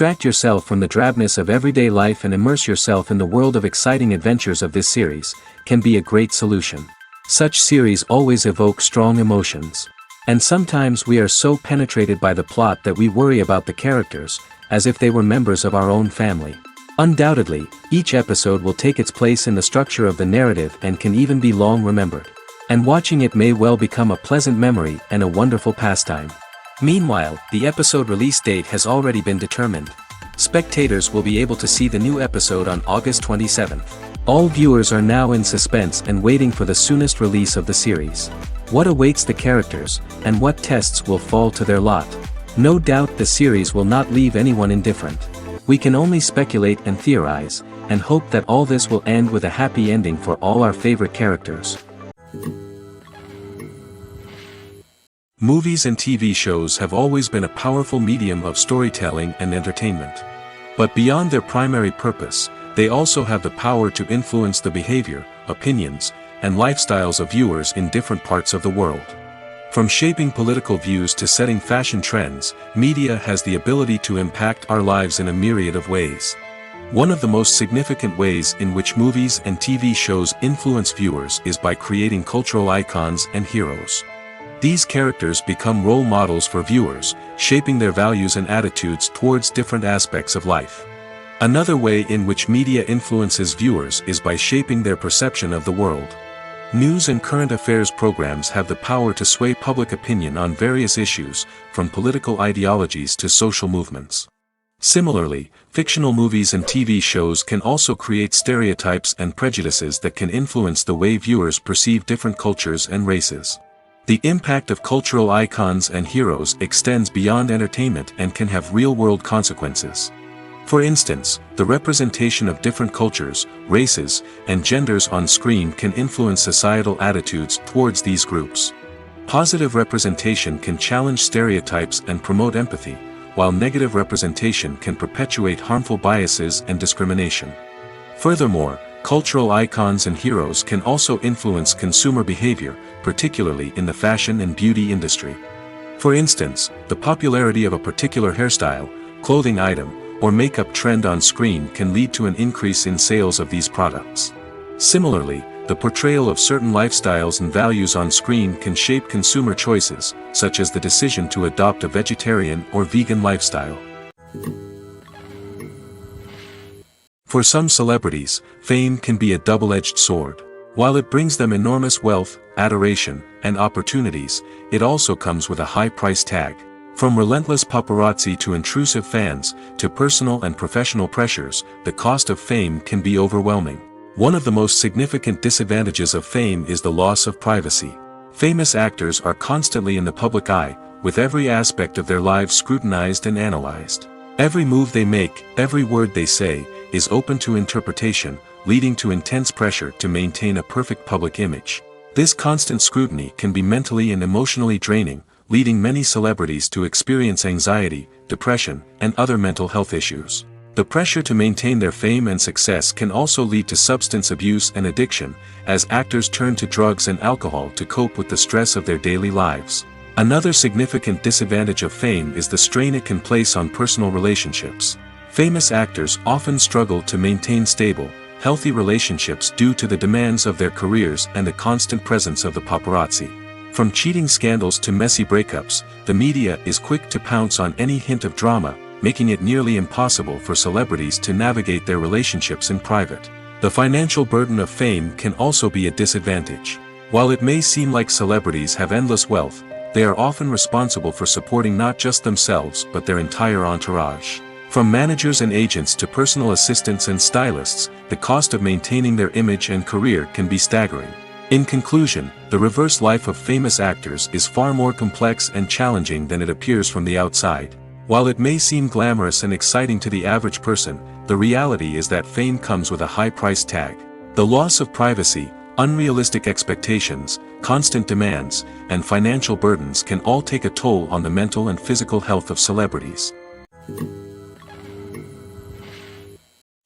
Distract yourself from the drabness of everyday life and immerse yourself in the world of exciting adventures of this series, can be a great solution. Such series always evoke strong emotions. And sometimes we are so penetrated by the plot that we worry about the characters, as if they were members of our own family. Undoubtedly, each episode will take its place in the structure of the narrative and can even be long remembered. And watching it may well become a pleasant memory and a wonderful pastime. Meanwhile, the episode release date has already been determined. Spectators will be able to see the new episode on August 27th. All viewers are now in suspense and waiting for the soonest release of the series. What awaits the characters, and what tests will fall to their lot? No doubt the series will not leave anyone indifferent. We can only speculate and theorize, and hope that all this will end with a happy ending for all our favorite characters. Movies and TV shows have always been a powerful medium of storytelling and entertainment. But beyond their primary purpose, they also have the power to influence the behavior, opinions, and lifestyles of viewers in different parts of the world. From shaping political views to setting fashion trends, media has the ability to impact our lives in a myriad of ways. One of the most significant ways in which movies and TV shows influence viewers is by creating cultural icons and heroes. These characters become role models for viewers, shaping their values and attitudes towards different aspects of life. Another way in which media influences viewers is by shaping their perception of the world. News and current affairs programs have the power to sway public opinion on various issues, from political ideologies to social movements. Similarly, fictional movies and TV shows can also create stereotypes and prejudices that can influence the way viewers perceive different cultures and races. The impact of cultural icons and heroes extends beyond entertainment and can have real-world consequences. For instance, the representation of different cultures, races, and genders on screen can influence societal attitudes towards these groups. Positive representation can challenge stereotypes and promote empathy, while negative representation can perpetuate harmful biases and discrimination. Furthermore, cultural icons and heroes can also influence consumer behavior, particularly in the fashion and beauty industry. For instance, the popularity of a particular hairstyle, clothing item, or makeup trend on screen can lead to an increase in sales of these products. Similarly, the portrayal of certain lifestyles and values on screen can shape consumer choices, such as the decision to adopt a vegetarian or vegan lifestyle. For some celebrities, fame can be a double-edged sword. While it brings them enormous wealth, adoration, and opportunities, it also comes with a high price tag. From relentless paparazzi to intrusive fans, to personal and professional pressures, the cost of fame can be overwhelming. One of the most significant disadvantages of fame is the loss of privacy. Famous actors are constantly in the public eye, with every aspect of their lives scrutinized and analyzed. Every move they make, every word they say, is open to interpretation, leading to intense pressure to maintain a perfect public image. This constant scrutiny can be mentally and emotionally draining, leading many celebrities to experience anxiety, depression, and other mental health issues. The pressure to maintain their fame and success can also lead to substance abuse and addiction, as actors turn to drugs and alcohol to cope with the stress of their daily lives. Another significant disadvantage of fame is the strain it can place on personal relationships. Famous actors often struggle to maintain stable, healthy relationships due to the demands of their careers and the constant presence of the paparazzi. From cheating scandals to messy breakups, the media is quick to pounce on any hint of drama, making it nearly impossible for celebrities to navigate their relationships in private. The financial burden of fame can also be a disadvantage. While it may seem like celebrities have endless wealth, they are often responsible for supporting not just themselves but their entire entourage. From managers and agents to personal assistants and stylists, the cost of maintaining their image and career can be staggering. In conclusion, the reverse life of famous actors is far more complex and challenging than it appears from the outside. While it may seem glamorous and exciting to the average person, the reality is that fame comes with a high price tag. The loss of privacy, unrealistic expectations, constant demands, and financial burdens can all take a toll on the mental and physical health of celebrities.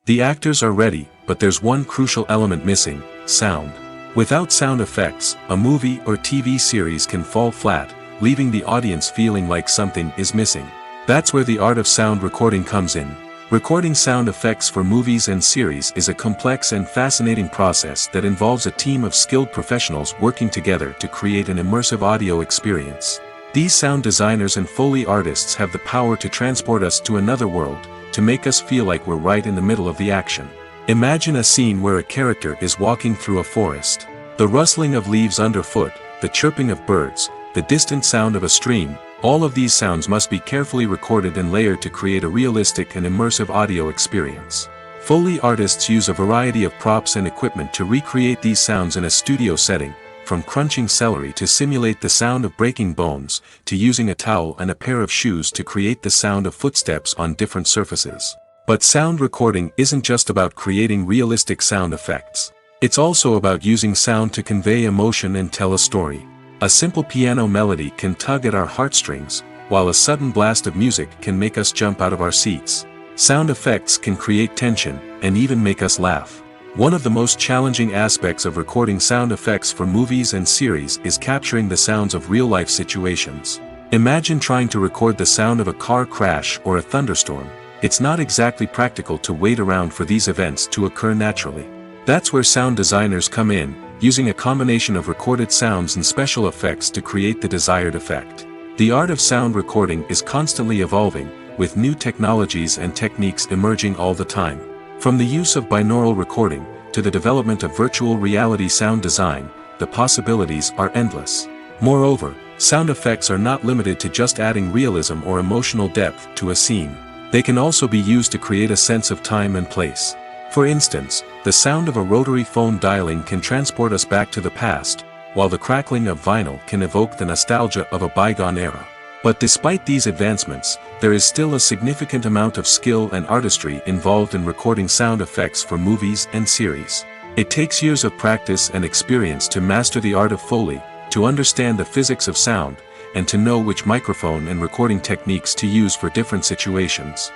The actors are ready, but there's one crucial element missing: sound. Without sound effects, a movie or TV series can fall flat, leaving the audience feeling like something is missing. That's where the art of sound recording comes in. Recording sound effects for movies and series is a complex and fascinating process that involves a team of skilled professionals working together to create an immersive audio experience. These sound designers and Foley artists have the power to transport us to another world, to make us feel like we're right in the middle of the action. Imagine a scene where a character is walking through a forest. The rustling of leaves underfoot, the chirping of birds, the distant sound of a stream, all of these sounds must be carefully recorded and layered to create a realistic and immersive audio experience. Foley artists use a variety of props and equipment to recreate these sounds in a studio setting, from crunching celery to simulate the sound of breaking bones, to using a towel and a pair of shoes to create the sound of footsteps on different surfaces. But sound recording isn't just about creating realistic sound effects. It's also about using sound to convey emotion and tell a story. A simple piano melody can tug at our heartstrings, while a sudden blast of music can make us jump out of our seats. Sound effects can create tension, and even make us laugh. One of the most challenging aspects of recording sound effects for movies and series is capturing the sounds of real-life situations. Imagine trying to record the sound of a car crash or a thunderstorm. It's not exactly practical to wait around for these events to occur naturally. That's where sound designers come in, using a combination of recorded sounds and special effects to create the desired effect. The art of sound recording is constantly evolving, with new technologies and techniques emerging all the time. From the use of binaural recording, to the development of virtual reality sound design, the possibilities are endless. Moreover, sound effects are not limited to just adding realism or emotional depth to a scene. They can also be used to create a sense of time and place. For instance, the sound of a rotary phone dialing can transport us back to the past, while the crackling of vinyl can evoke the nostalgia of a bygone era. But despite these advancements, there is still a significant amount of skill and artistry involved in recording sound effects for movies and series. It takes years of practice and experience to master the art of Foley, to understand the physics of sound, and to know which microphone and recording techniques to use for different situations.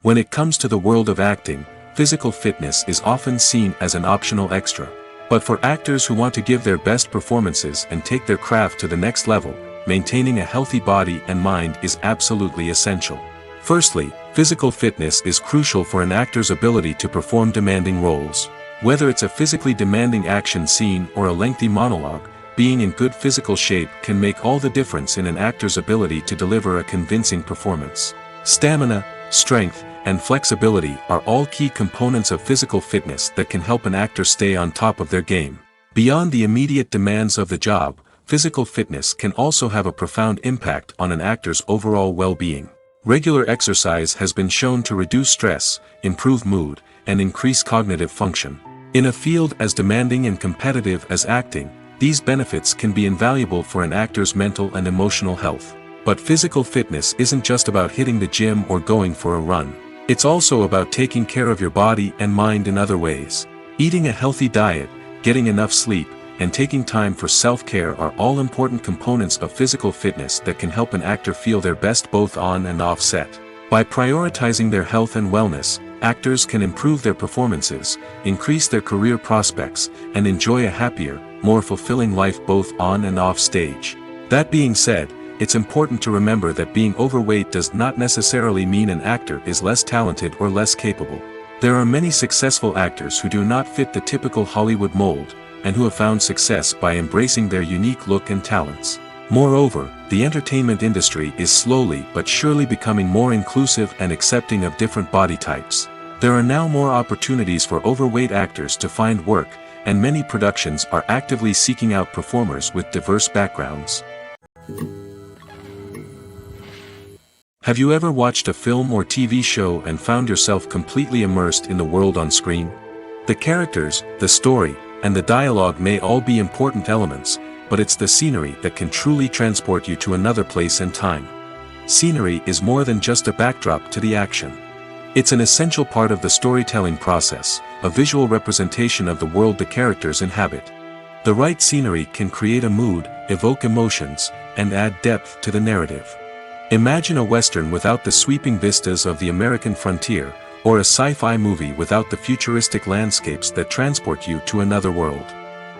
When it comes to the world of acting, physical fitness is often seen as an optional extra. But for actors who want to give their best performances and take their craft to the next level, maintaining a healthy body and mind is absolutely essential. Firstly, physical fitness is crucial for an actor's ability to perform demanding roles. Whether it's a physically demanding action scene or a lengthy monologue, being in good physical shape can make all the difference in an actor's ability to deliver a convincing performance. Stamina, strength, and flexibility are all key components of physical fitness that can help an actor stay on top of their game. Beyond the immediate demands of the job, physical fitness can also have a profound impact on an actor's overall well-being. Regular exercise has been shown to reduce stress, improve mood, and increase cognitive function. In a field as demanding and competitive as acting, these benefits can be invaluable for an actor's mental and emotional health. But physical fitness isn't just about hitting the gym or going for a run. It's also about taking care of your body and mind in other ways. Eating a healthy diet, getting enough sleep, and taking time for self-care are all important components of physical fitness that can help an actor feel their best both on and off set. By prioritizing their health and wellness, actors can improve their performances, increase their career prospects, and enjoy a happier, more fulfilling life both on and off stage. That being said, it's important to remember that being overweight does not necessarily mean an actor is less talented or less capable. There are many successful actors who do not fit the typical Hollywood mold, and who have found success by embracing their unique look and talents. Moreover, the entertainment industry is slowly but surely becoming more inclusive and accepting of different body types. There are now more opportunities for overweight actors to find work, and many productions are actively seeking out performers with diverse backgrounds. Have you ever watched a film or TV show and found yourself completely immersed in the world on screen? The characters, the story, and the dialogue may all be important elements, but it's the scenery that can truly transport you to another place and time. Scenery is more than just a backdrop to the action. It's an essential part of the storytelling process, a visual representation of the world the characters inhabit. The right scenery can create a mood, evoke emotions, and add depth to the narrative. Imagine a Western without the sweeping vistas of the American frontier, or a sci-fi movie without the futuristic landscapes that transport you to another world.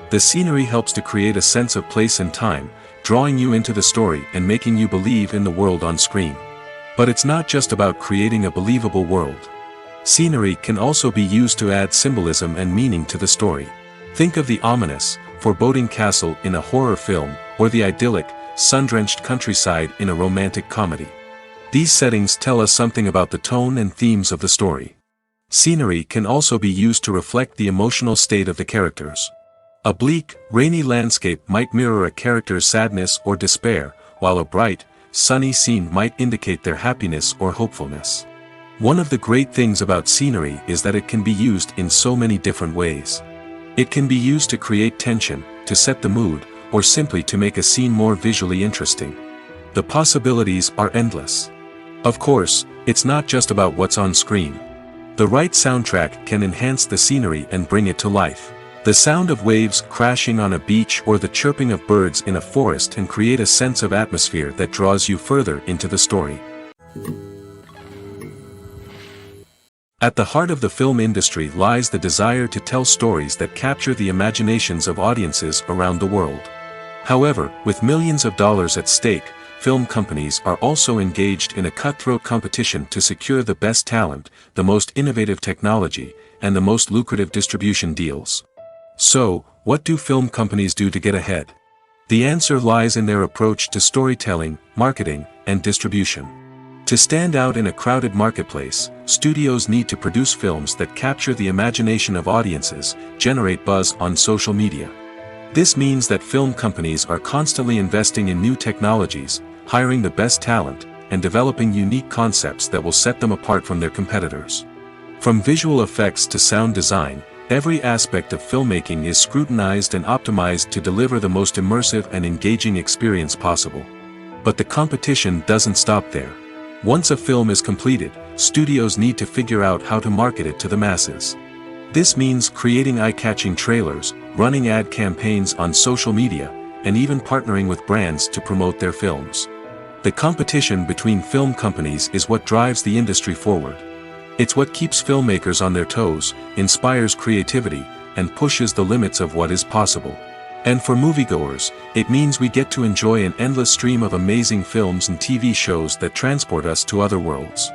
The scenery helps to create a sense of place and time, drawing you into the story and making you believe in the world on screen. But it's not just about creating a believable world. Scenery can also be used to add symbolism and meaning to the story. Think of the ominous, foreboding castle in a horror film, or the idyllic, sun-drenched countryside in a romantic comedy. These settings tell us something about the tone and themes of the story. Scenery can also be used to reflect the emotional state of the characters. A bleak, rainy landscape might mirror a character's sadness or despair, while a bright, sunny scene might indicate their happiness or hopefulness. One of the great things about scenery is that it can be used in so many different ways. It can be used to create tension, to set the mood, or simply to make a scene more visually interesting. The possibilities are endless. Of course, it's not just about what's on screen. The right soundtrack can enhance the scenery and bring it to life. The sound of waves crashing on a beach or the chirping of birds in a forest can create a sense of atmosphere that draws you further into the story. At the heart of the film industry lies the desire to tell stories that capture the imaginations of audiences around the world. However, with millions of dollars at stake, film companies are also engaged in a cutthroat competition to secure the best talent, the most innovative technology, and the most lucrative distribution deals. So, what do film companies do to get ahead? The answer lies in their approach to storytelling, marketing, and distribution. To stand out in a crowded marketplace, studios need to produce films that capture the imagination of audiences, generate buzz on social media. This means that film companies are constantly investing in new technologies, hiring the best talent, and developing unique concepts that will set them apart from their competitors. From visual effects to sound design, every aspect of filmmaking is scrutinized and optimized to deliver the most immersive and engaging experience possible. But the competition doesn't stop there. Once a film is completed, studios need to figure out how to market it to the masses. This means creating eye-catching trailers, running ad campaigns on social media, and even partnering with brands to promote their films. The competition between film companies is what drives the industry forward. It's what keeps filmmakers on their toes, inspires creativity, and pushes the limits of what is possible. And for moviegoers, it means we get to enjoy an endless stream of amazing films and TV shows that transport us to other worlds.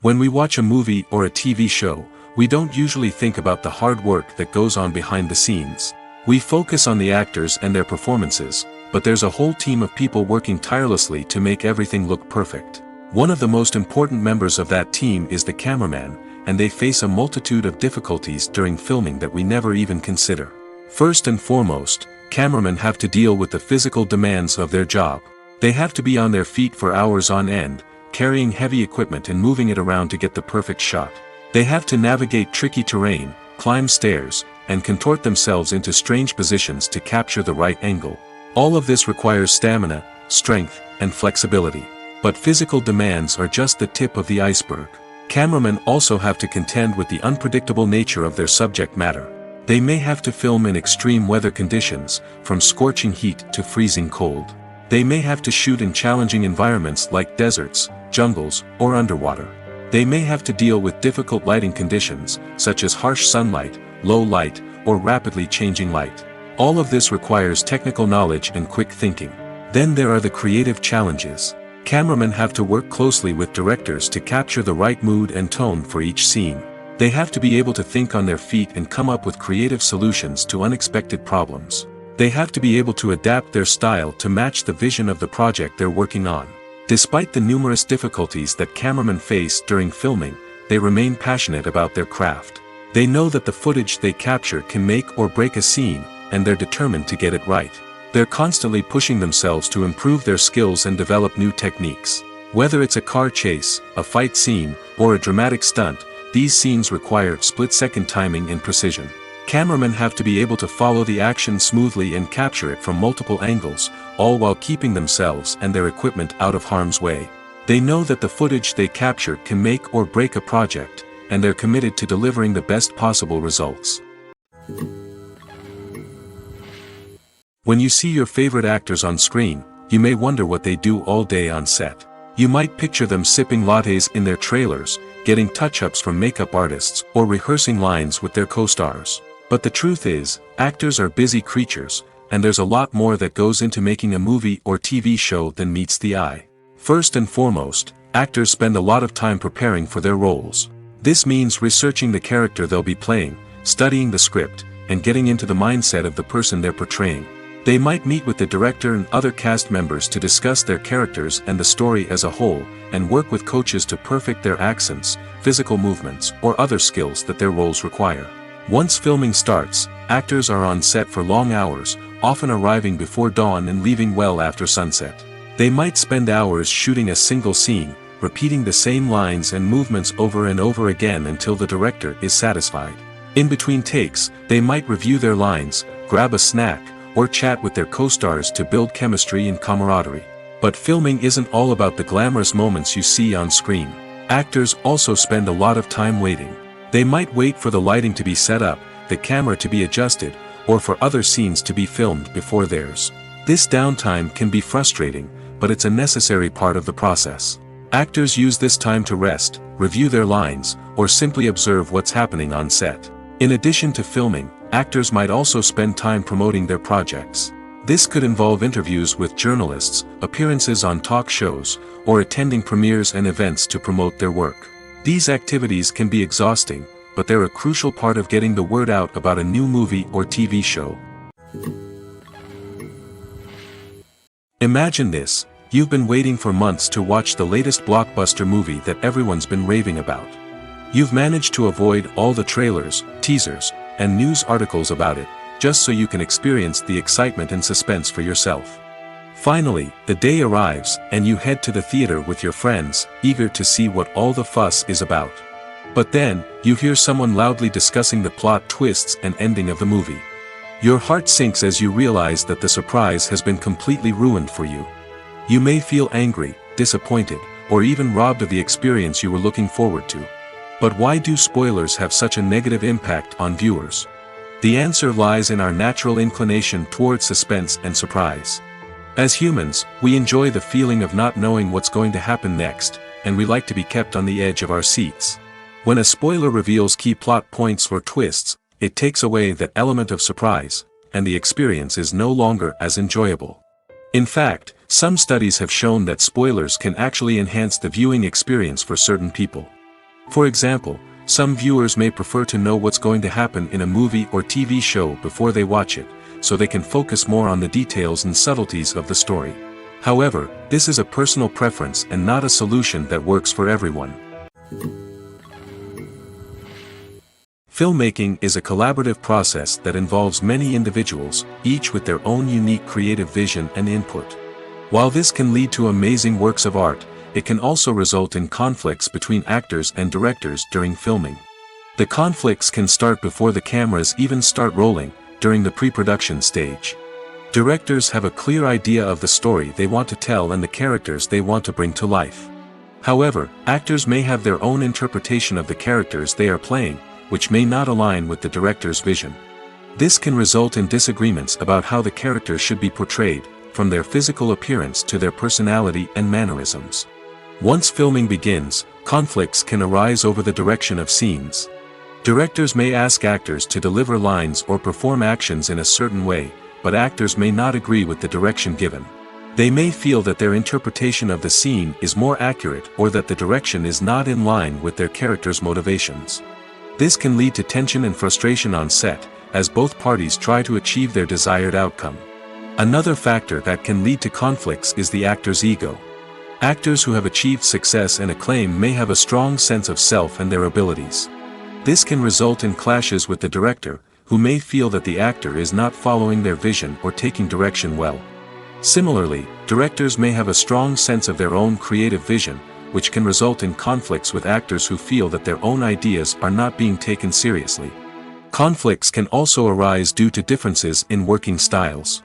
When we watch a movie or a TV show, we don't usually think about the hard work that goes on behind the scenes. We focus on the actors and their performances, but there's a whole team of people working tirelessly to make everything look perfect. One of the most important members of that team is the cameraman, and they face a multitude of difficulties during filming that we never even consider. First and foremost, cameramen have to deal with the physical demands of their job. They have to be on their feet for hours on end, carrying heavy equipment and moving it around to get the perfect shot. They have to navigate tricky terrain, climb stairs, and contort themselves into strange positions to capture the right angle. All of this requires stamina, strength, and flexibility. But physical demands are just the tip of the iceberg. Cameramen also have to contend with the unpredictable nature of their subject matter. They may have to film in extreme weather conditions, from scorching heat to freezing cold. They may have to shoot in challenging environments like deserts, jungles, or underwater. They may have to deal with difficult lighting conditions, such as harsh sunlight, low light, or rapidly changing light. All of this requires technical knowledge and quick thinking. Then there are the creative challenges. Cameramen have to work closely with directors to capture the right mood and tone for each scene. They have to be able to think on their feet and come up with creative solutions to unexpected problems. They have to be able to adapt their style to match the vision of the project they're working on. Despite the numerous difficulties that cameramen face during filming, they remain passionate about their craft. They know that the footage they capture can make or break a scene, and they're determined to get it right. They're constantly pushing themselves to improve their skills and develop new techniques. Whether it's a car chase, a fight scene, or a dramatic stunt, these scenes require split-second timing and precision. Cameramen have to be able to follow the action smoothly and capture it from multiple angles, all while keeping themselves and their equipment out of harm's way. They know that the footage they capture can make or break a project, and they're committed to delivering the best possible results. When you see your favorite actors on screen, you may wonder what they do all day on set. You might picture them sipping lattes in their trailers, getting touch-ups from makeup artists, or rehearsing lines with their co-stars. But the truth is, actors are busy creatures, and there's a lot more that goes into making a movie or TV show than meets the eye. First and foremost, actors spend a lot of time preparing for their roles. This means researching the character they'll be playing, studying the script, and getting into the mindset of the person they're portraying. They might meet with the director and other cast members to discuss their characters and the story as a whole, and work with coaches to perfect their accents, physical movements, or other skills that their roles require. Once filming starts, actors are on set for long hours, often arriving before dawn and leaving well after sunset. They might spend hours shooting a single scene, repeating the same lines and movements over and over again until the director is satisfied. In between takes, they might review their lines, grab a snack, or chat with their co-stars to build chemistry and camaraderie. But filming isn't all about the glamorous moments you see on screen. Actors also spend a lot of time waiting. They might wait for the lighting to be set up, the camera to be adjusted, or for other scenes to be filmed before theirs. This downtime can be frustrating, but it's a necessary part of the process. Actors use this time to rest, review their lines, or simply observe what's happening on set. In addition to filming, actors might also spend time promoting their projects. This could involve interviews with journalists, appearances on talk shows, or attending premieres and events to promote their work. These activities can be exhausting, but they're a crucial part of getting the word out about a new movie or TV show. Imagine this: you've been waiting for months to watch the latest blockbuster movie that everyone's been raving about. You've managed to avoid all the trailers, teasers, and news articles about it, just so you can experience the excitement and suspense for yourself. Finally, the day arrives, and you head to the theater with your friends, eager to see what all the fuss is about. But then, you hear someone loudly discussing the plot twists and ending of the movie. Your heart sinks as you realize that the surprise has been completely ruined for you. You may feel angry, disappointed, or even robbed of the experience you were looking forward to. But why do spoilers have such a negative impact on viewers? The answer lies in our natural inclination toward suspense and surprise. As humans, we enjoy the feeling of not knowing what's going to happen next, and we like to be kept on the edge of our seats. When a spoiler reveals key plot points or twists, it takes away that element of surprise, and the experience is no longer as enjoyable. In fact, some studies have shown that spoilers can actually enhance the viewing experience for certain people. For example, some viewers may prefer to know what's going to happen in a movie or TV show before they watch it, so they can focus more on the details and subtleties of the story. However, this is a personal preference and not a solution that works for everyone. Filmmaking is a collaborative process that involves many individuals, each with their own unique creative vision and input. While this can lead to amazing works of art, it can also result in conflicts between actors and directors during filming. The conflicts can start before the cameras even start rolling, during the pre-production stage. Directors have a clear idea of the story they want to tell and the characters they want to bring to life. However, actors may have their own interpretation of the characters they are playing, which may not align with the director's vision. This can result in disagreements about how the characters should be portrayed, from their physical appearance to their personality and mannerisms. Once filming begins, conflicts can arise over the direction of scenes. Directors may ask actors to deliver lines or perform actions in a certain way, but actors may not agree with the direction given. They may feel that their interpretation of the scene is more accurate or that the direction is not in line with their character's motivations. This can lead to tension and frustration on set, as both parties try to achieve their desired outcome. Another factor that can lead to conflicts is the actor's ego. Actors who have achieved success and acclaim may have a strong sense of self and their abilities. This can result in clashes with the director, who may feel that the actor is not following their vision or taking direction well. Similarly, directors may have a strong sense of their own creative vision, which can result in conflicts with actors who feel that their own ideas are not being taken seriously. Conflicts can also arise due to differences in working styles.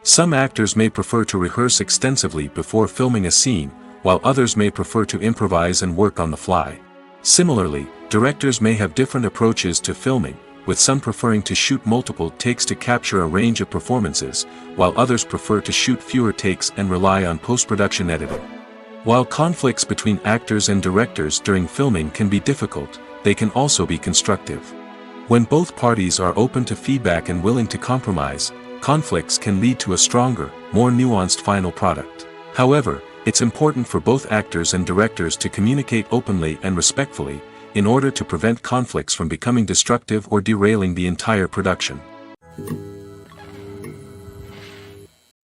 Some actors may prefer to rehearse extensively before filming a scene, while others may prefer to improvise and work on the fly. Similarly, directors may have different approaches to filming, with some preferring to shoot multiple takes to capture a range of performances, while others prefer to shoot fewer takes and rely on post-production editing. While conflicts between actors and directors during filming can be difficult, they can also be constructive. When both parties are open to feedback and willing to compromise, conflicts can lead to a stronger, more nuanced final product. However, it's important for both actors and directors to communicate openly and respectfully, in order to prevent conflicts from becoming destructive or derailing the entire production.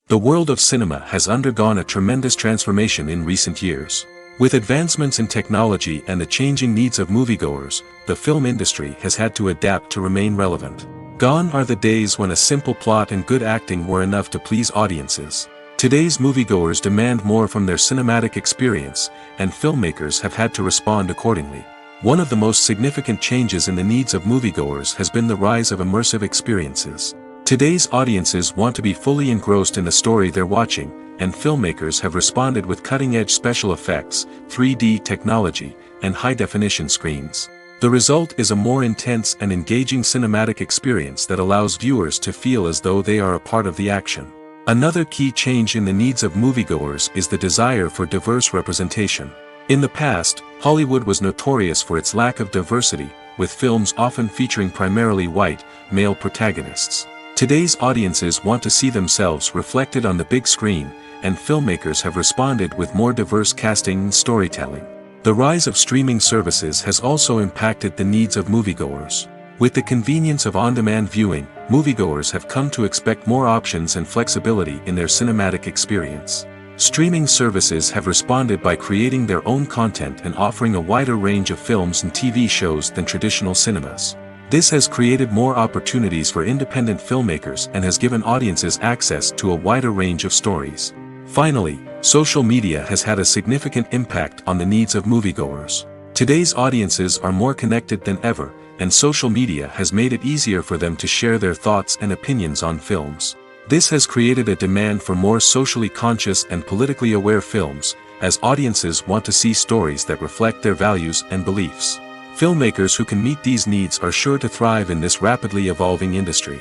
The world of cinema has undergone a tremendous transformation in recent years. With advancements in technology and the changing needs of moviegoers, the film industry has had to adapt to remain relevant. Gone are the days when a simple plot and good acting were enough to please audiences. Today's moviegoers demand more from their cinematic experience, and filmmakers have had to respond accordingly. One of the most significant changes in the needs of moviegoers has been the rise of immersive experiences. Today's audiences want to be fully engrossed in the story they're watching, and filmmakers have responded with cutting-edge special effects, 3D technology, and high-definition screens. The result is a more intense and engaging cinematic experience that allows viewers to feel as though they are a part of the action. Another key change in the needs of moviegoers is the desire for diverse representation. In the past, Hollywood was notorious for its lack of diversity, with films often featuring primarily white, male protagonists. Today's audiences want to see themselves reflected on the big screen, and filmmakers have responded with more diverse casting and storytelling. The rise of streaming services has also impacted the needs of moviegoers. With the convenience of on-demand viewing, moviegoers have come to expect more options and flexibility in their cinematic experience. Streaming services have responded by creating their own content and offering a wider range of films and TV shows than traditional cinemas. This has created more opportunities for independent filmmakers and has given audiences access to a wider range of stories. Finally, social media has had a significant impact on the needs of moviegoers. Today's audiences are more connected than ever, and social media has made it easier for them to share their thoughts and opinions on films. This has created a demand for more socially conscious and politically aware films, as audiences want to see stories that reflect their values and beliefs. Filmmakers who can meet these needs are sure to thrive in this rapidly evolving industry.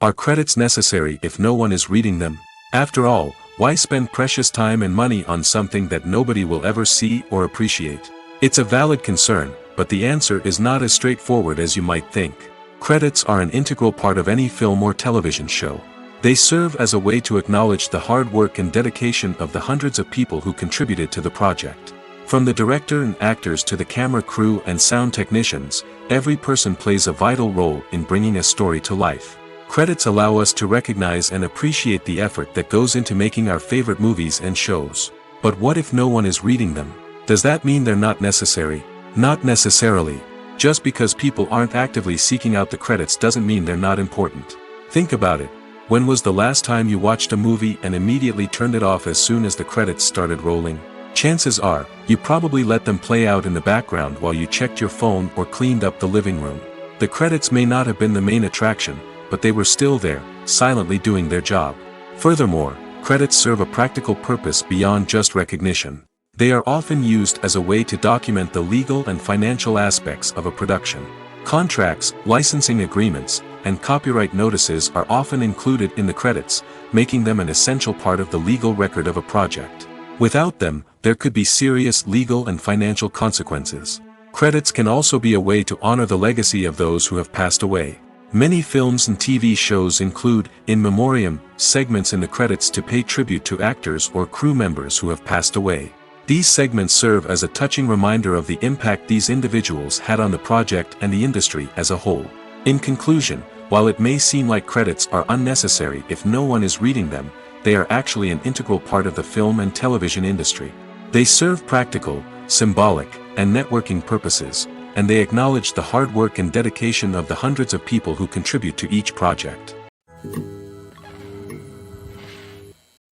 Are credits necessary if no one is reading them? After all, why spend precious time and money on something that nobody will ever see or appreciate? It's a valid concern, but the answer is not as straightforward as you might think. Credits are an integral part of any film or television show. They serve as a way to acknowledge the hard work and dedication of the hundreds of people who contributed to the project. From the director and actors to the camera crew and sound technicians, every person plays a vital role in bringing a story to life. Credits allow us to recognize and appreciate the effort that goes into making our favorite movies and shows. But what if no one is reading them? Does that mean they're not necessary? Not necessarily. Just because people aren't actively seeking out the credits doesn't mean they're not important. Think about it. When was the last time you watched a movie and immediately turned it off as soon as the credits started rolling? Chances are, you probably let them play out in the background while you checked your phone or cleaned up the living room. The credits may not have been the main attraction, but they were still there, silently doing their job. Furthermore, credits serve a practical purpose beyond just recognition. They are often used as a way to document the legal and financial aspects of a production. Contracts, licensing agreements, and copyright notices are often included in the credits, making them an essential part of the legal record of a project. Without them, there could be serious legal and financial consequences. Credits can also be a way to honor the legacy of those who have passed away. Many films and TV shows include, in memoriam, segments in the credits to pay tribute to actors or crew members who have passed away. These segments serve as a touching reminder of the impact these individuals had on the project and the industry as a whole. In conclusion, while it may seem like credits are unnecessary if no one is reading them, they are actually an integral part of the film and television industry. They serve practical, symbolic, and networking purposes, and they acknowledge the hard work and dedication of the hundreds of people who contribute to each project.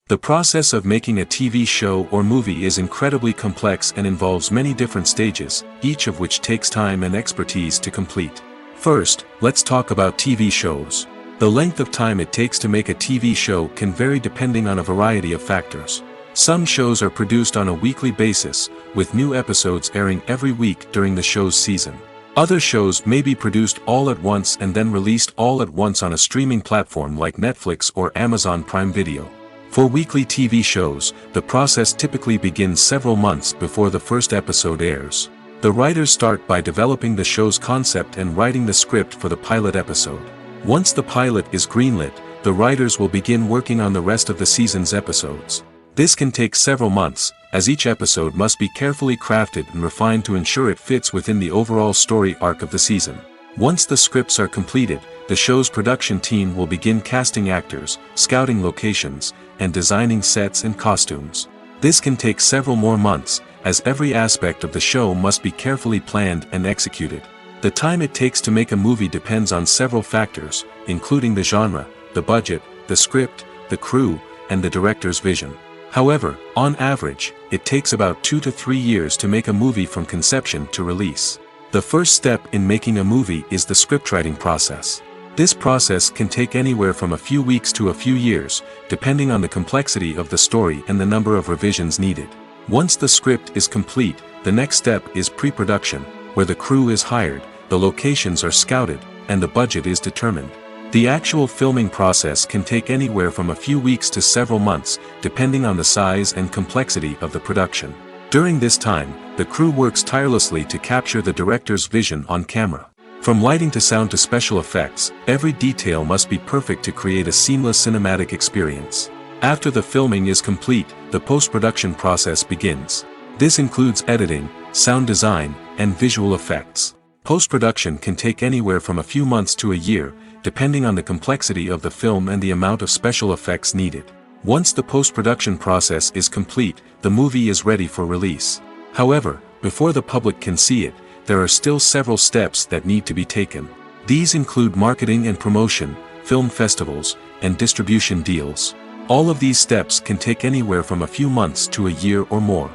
The process of making a TV show or movie is incredibly complex and involves many different stages, each of which takes time and expertise to complete. First, let's talk about TV shows. The length of time it takes to make a TV show can vary depending on a variety of factors. Some shows are produced on a weekly basis, with new episodes airing every week during the show's season. Other shows may be produced all at once and then released all at once on a streaming platform like Netflix or Amazon Prime Video. For weekly TV shows, the process typically begins several months before the first episode airs. The writers start by developing the show's concept and writing the script for the pilot episode. Once the pilot is greenlit, the writers will begin working on the rest of the season's episodes. This can take several months, as each episode must be carefully crafted and refined to ensure it fits within the overall story arc of the season. Once the scripts are completed, the show's production team will begin casting actors, scouting locations, and designing sets and costumes. This can take several more months, as every aspect of the show must be carefully planned and executed. The time it takes to make a movie depends on several factors, including the genre, the budget, the script, the crew, and the director's vision. However, on average, it takes about 2 to 3 years to make a movie from conception to release. The first step in making a movie is the scriptwriting process. This process can take anywhere from a few weeks to a few years, depending on the complexity of the story and the number of revisions needed. Once the script is complete, the next step is pre-production, where the crew is hired, the locations are scouted, and the budget is determined. The actual filming process can take anywhere from a few weeks to several months, depending on the size and complexity of the production. During this time, the crew works tirelessly to capture the director's vision on camera. From lighting to sound to special effects, every detail must be perfect to create a seamless cinematic experience. After the filming is complete, the post-production process begins. This includes editing, sound design, and visual effects. Post-production can take anywhere from a few months to a year, depending on the complexity of the film and the amount of special effects needed. Once the post-production process is complete, the movie is ready for release. However, before the public can see it, there are still several steps that need to be taken. These include marketing and promotion, film festivals, and distribution deals. All of these steps can take anywhere from a few months to a year or more.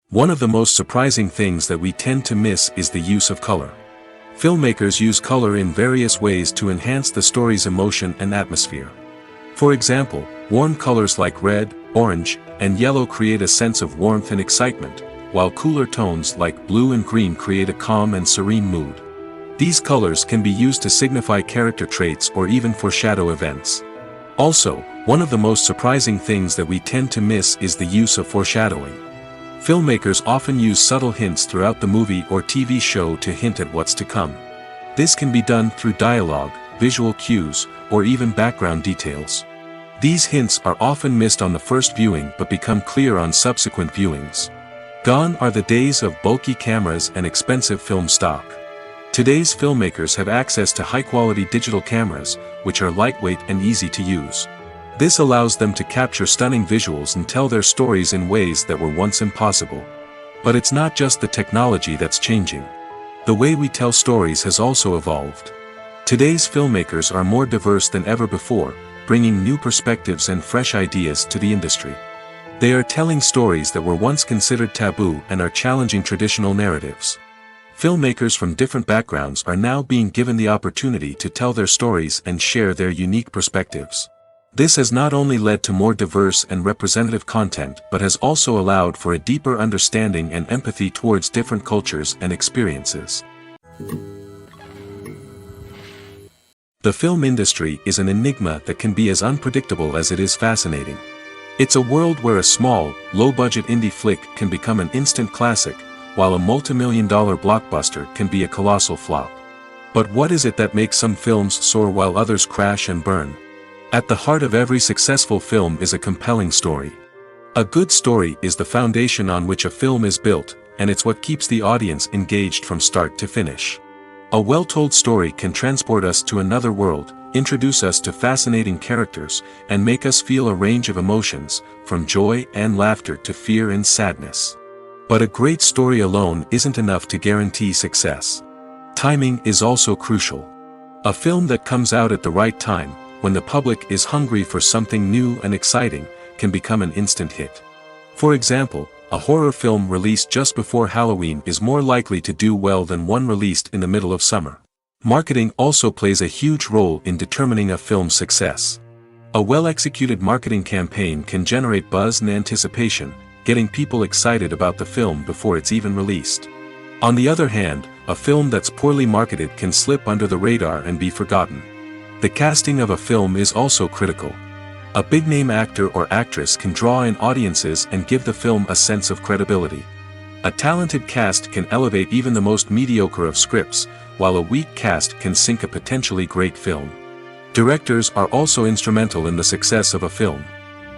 One of the most surprising things that we tend to miss is the use of color. Filmmakers use color in various ways to enhance the story's emotion and atmosphere. For example, warm colors like red, orange, and yellow create a sense of warmth and excitement, while cooler tones like blue and green create a calm and serene mood. These colors can be used to signify character traits or even foreshadow events. Also, one of the most surprising things that we tend to miss is the use of foreshadowing. Filmmakers often use subtle hints throughout the movie or TV show to hint at what's to come. This can be done through dialogue, visual cues, or even background details. These hints are often missed on the first viewing but become clear on subsequent viewings. Gone are the days of bulky cameras and expensive film stock. Today's filmmakers have access to high-quality digital cameras, which are lightweight and easy to use. This allows them to capture stunning visuals and tell their stories in ways that were once impossible. But it's not just the technology that's changing. The way we tell stories has also evolved. Today's filmmakers are more diverse than ever before, bringing new perspectives and fresh ideas to the industry. They are telling stories that were once considered taboo and are challenging traditional narratives. Filmmakers from different backgrounds are now being given the opportunity to tell their stories and share their unique perspectives. This has not only led to more diverse and representative content but has also allowed for a deeper understanding and empathy towards different cultures and experiences. The film industry is an enigma that can be as unpredictable as it is fascinating. It's a world where a small, low-budget indie flick can become an instant classic, while a multi-million-dollar blockbuster can be a colossal flop. But what is it that makes some films soar while others crash and burn? At the heart of every successful film is a compelling story. A good story is the foundation on which a film is built, and it's what keeps the audience engaged from start to finish. A well-told story can transport us to another world, introduce us to fascinating characters, and make us feel a range of emotions, from joy and laughter to fear and sadness. But a great story alone isn't enough to guarantee success. Timing is also crucial. A film that comes out at the right time, when the public is hungry for something new and exciting, can become an instant hit. For example, a horror film released just before Halloween is more likely to do well than one released in the middle of summer. Marketing also plays a huge role in determining a film's success. A well-executed marketing campaign can generate buzz and anticipation, getting people excited about the film before it's even released. On the other hand, a film that's poorly marketed can slip under the radar and be forgotten. The casting of a film is also critical. A big-name actor or actress can draw in audiences and give the film a sense of credibility. A talented cast can elevate even the most mediocre of scripts, while a weak cast can sink a potentially great film. Directors are also instrumental in the success of a film.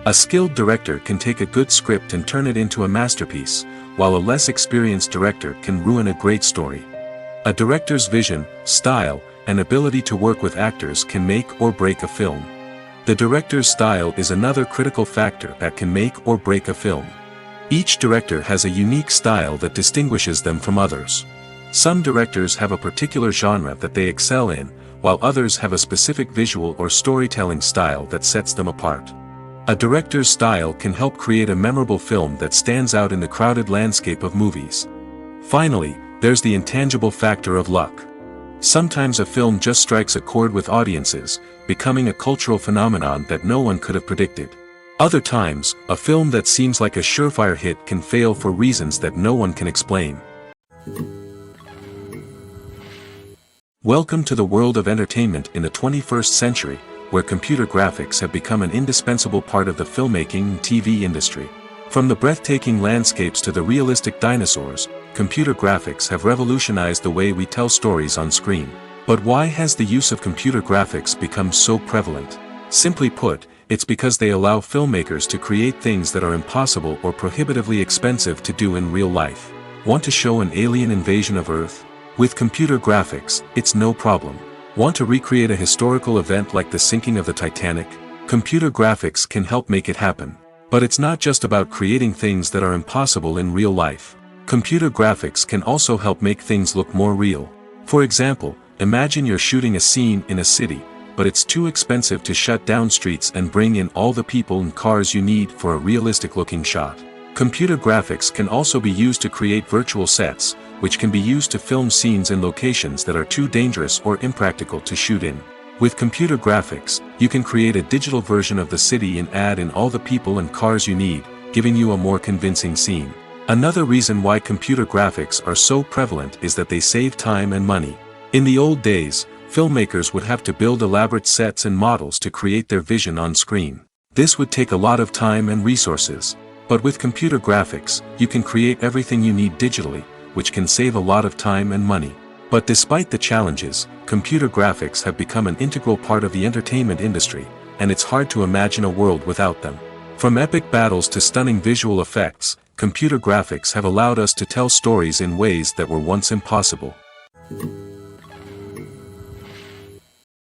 A skilled director can take a good script and turn it into a masterpiece, while a less experienced director can ruin a great story. A director's vision, style, and ability to work with actors can make or break a film. The director's style is another critical factor that can make or break a film. Each director has a unique style that distinguishes them from others. Some directors have a particular genre that they excel in, while others have a specific visual or storytelling style that sets them apart. A director's style can help create a memorable film that stands out in the crowded landscape of movies. Finally, there's the intangible factor of luck. Sometimes a film just strikes a chord with audiences, becoming a cultural phenomenon that no one could have predicted. Other times, a film that seems like a surefire hit can fail for reasons that no one can explain. Welcome to the world of entertainment in the 21st century, where computer graphics have become an indispensable part of the filmmaking and TV industry. From the breathtaking landscapes to the realistic dinosaurs, computer graphics have revolutionized the way we tell stories on screen. But why has the use of computer graphics become so prevalent? Simply put, it's because they allow filmmakers to create things that are impossible or prohibitively expensive to do in real life. Want to show an alien invasion of Earth? With computer graphics, it's no problem. Want to recreate a historical event like the sinking of the Titanic? Computer graphics can help make it happen. But it's not just about creating things that are impossible in real life. Computer graphics can also help make things look more real. For example, imagine you're shooting a scene in a city, but it's too expensive to shut down streets and bring in all the people and cars you need for a realistic-looking shot. Computer graphics can also be used to create virtual sets, which can be used to film scenes in locations that are too dangerous or impractical to shoot in. With computer graphics, you can create a digital version of the city and add in all the people and cars you need, giving you a more convincing scene. Another reason why computer graphics are so prevalent is that they save time and money. In the old days, filmmakers would have to build elaborate sets and models to create their vision on screen. This would take a lot of time and resources. But with computer graphics, you can create everything you need digitally, which can save a lot of time and money. But despite the challenges, computer graphics have become an integral part of the entertainment industry, and it's hard to imagine a world without them. From epic battles to stunning visual effects, computer graphics have allowed us to tell stories in ways that were once impossible.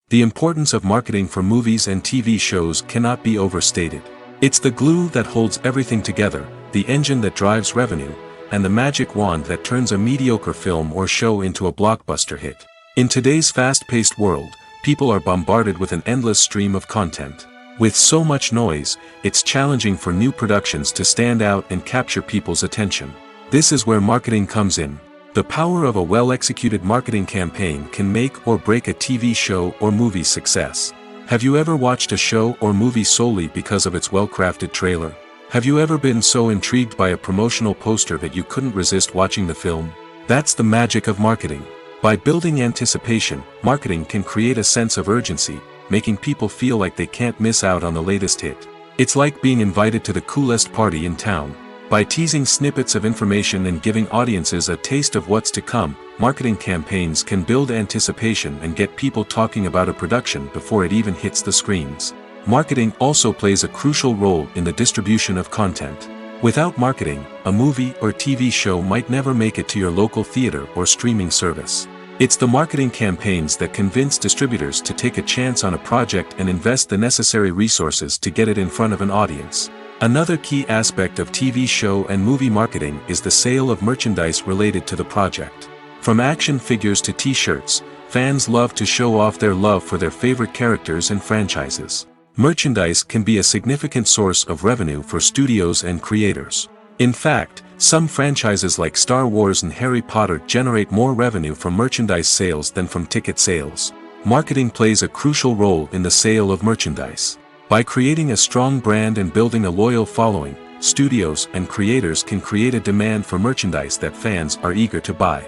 The importance of marketing for movies and TV shows cannot be overstated. It's the glue that holds everything together, the engine that drives revenue, and the magic wand that turns a mediocre film or show into a blockbuster hit. In today's fast-paced world, people are bombarded with an endless stream of content. With so much noise, it's challenging for new productions to stand out and capture people's attention. This is where marketing comes in. The power of a well-executed marketing campaign can make or break a TV show or movie's success. Have you ever watched a show or movie solely because of its well-crafted trailer? Have you ever been so intrigued by a promotional poster that you couldn't resist watching the film? That's the magic of marketing. By building anticipation, marketing can create a sense of urgency, making people feel like they can't miss out on the latest hit. It's like being invited to the coolest party in town. By teasing snippets of information and giving audiences a taste of what's to come, marketing campaigns can build anticipation and get people talking about a production before it even hits the screens. Marketing also plays a crucial role in the distribution of content. Without marketing, a movie or TV show might never make it to your local theater or streaming service. It's the marketing campaigns that convince distributors to take a chance on a project and invest the necessary resources to get it in front of an audience. Another key aspect of TV show and movie marketing is the sale of merchandise related to the project. From action figures to t-shirts, fans love to show off their love for their favorite characters and franchises. Merchandise can be a significant source of revenue for studios and creators. In fact, some franchises like Star Wars and Harry Potter generate more revenue from merchandise sales than from ticket sales. Marketing plays a crucial role in the sale of merchandise. By creating a strong brand and building a loyal following, studios and creators can create a demand for merchandise that fans are eager to buy.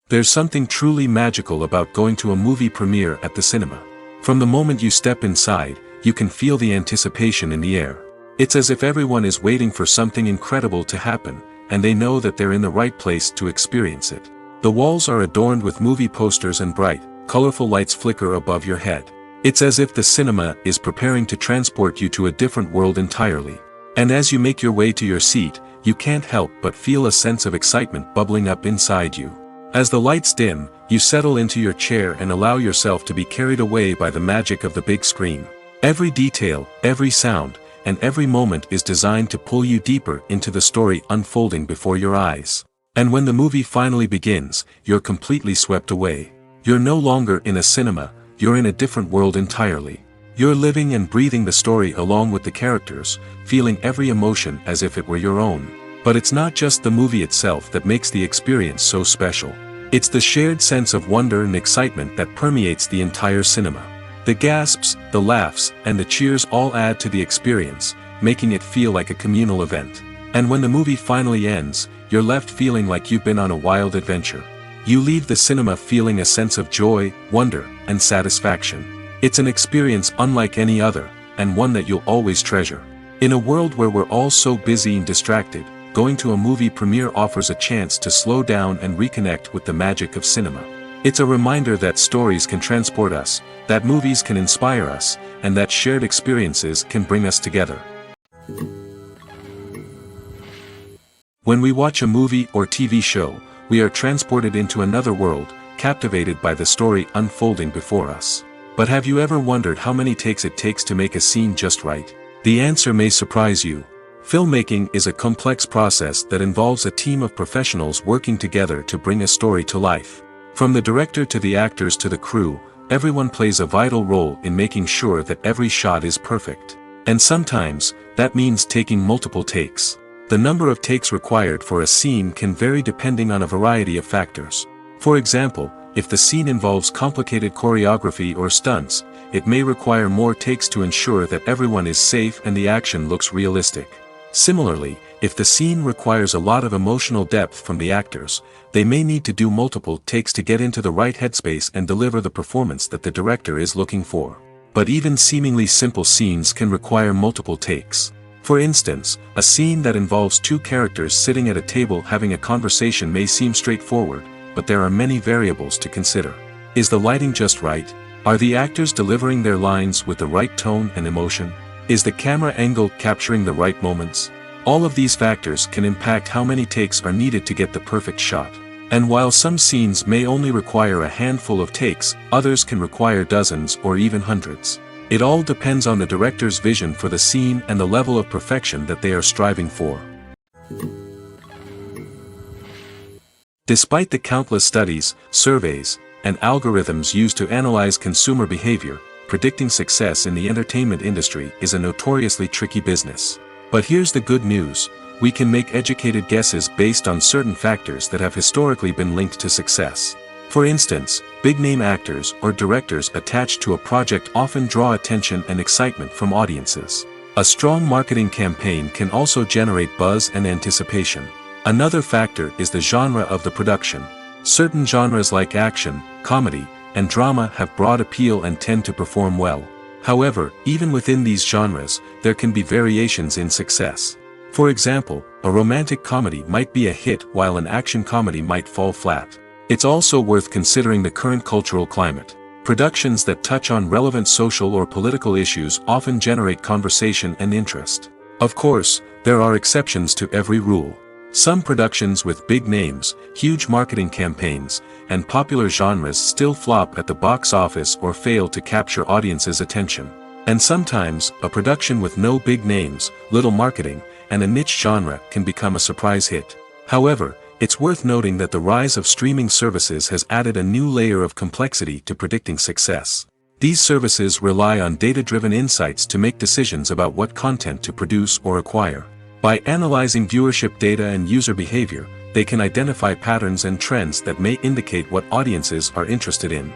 There's something truly magical about going to a movie premiere at the cinema. From the moment you step inside, you can feel the anticipation in the air. It's as if everyone is waiting for something incredible to happen, and they know that they're in the right place to experience it. The walls are adorned with movie posters and bright, colorful lights flicker above your head. It's as if the cinema is preparing to transport you to a different world entirely. And as you make your way to your seat, you can't help but feel a sense of excitement bubbling up inside you. As the lights dim, you settle into your chair and allow yourself to be carried away by the magic of the big screen. Every detail, every sound, and every moment is designed to pull you deeper into the story unfolding before your eyes. And when the movie finally begins, you're completely swept away. You're no longer in a cinema, you're in a different world entirely. You're living and breathing the story along with the characters, feeling every emotion as if it were your own. But it's not just the movie itself that makes the experience so special. It's the shared sense of wonder and excitement that permeates the entire cinema. The gasps, the laughs, and the cheers all add to the experience, making it feel like a communal event. And when the movie finally ends, you're left feeling like you've been on a wild adventure. You leave the cinema feeling a sense of joy, wonder, and satisfaction. It's an experience unlike any other, and one that you'll always treasure. In a world where we're all so busy and distracted, going to a movie premiere offers a chance to slow down and reconnect with the magic of cinema. It's a reminder that stories can transport us, that movies can inspire us, and that shared experiences can bring us together. When we watch a movie or TV show, we are transported into another world, captivated by the story unfolding before us. But have you ever wondered how many takes it takes to make a scene just right? The answer may surprise you. Filmmaking is a complex process that involves a team of professionals working together to bring a story to life. From the director to the actors to the crew, everyone plays a vital role in making sure that every shot is perfect. And sometimes, that means taking multiple takes. The number of takes required for a scene can vary depending on a variety of factors. For example, if the scene involves complicated choreography or stunts, it may require more takes to ensure that everyone is safe and the action looks realistic. Similarly, if the scene requires a lot of emotional depth from the actors, they may need to do multiple takes to get into the right headspace and deliver the performance that the director is looking for. But even seemingly simple scenes can require multiple takes. For instance, a scene that involves two characters sitting at a table having a conversation may seem straightforward, but there are many variables to consider. Is the lighting just right? Are the actors delivering their lines with the right tone and emotion? Is the camera angle capturing the right moments? All of these factors can impact how many takes are needed to get the perfect shot. And while some scenes may only require a handful of takes, others can require dozens or even hundreds. It all depends on the director's vision for the scene and the level of perfection that they are striving for. Despite the countless studies, surveys, and algorithms used to analyze consumer behavior, predicting success in the entertainment industry is a notoriously tricky business. But here's the good news: we can make educated guesses based on certain factors that have historically been linked to success. For instance, big-name actors or directors attached to a project often draw attention and excitement from audiences. A strong marketing campaign can also generate buzz and anticipation. Another factor is the genre of the production. Certain genres like action, comedy, and drama have broad appeal and tend to perform well. However, even within these genres, there can be variations in success. For example, a romantic comedy might be a hit while an action comedy might fall flat. It's also worth considering the current cultural climate. Productions that touch on relevant social or political issues often generate conversation and interest. Of course, there are exceptions to every rule. Some productions with big names, huge marketing campaigns, and popular genres still flop at the box office or fail to capture audiences' attention. And sometimes, a production with no big names, little marketing, and a niche genre can become a surprise hit. However, it's worth noting that the rise of streaming services has added a new layer of complexity to predicting success. These services rely on data-driven insights to make decisions about what content to produce or acquire. By analyzing viewership data and user behavior, they can identify patterns and trends that may indicate what audiences are interested in.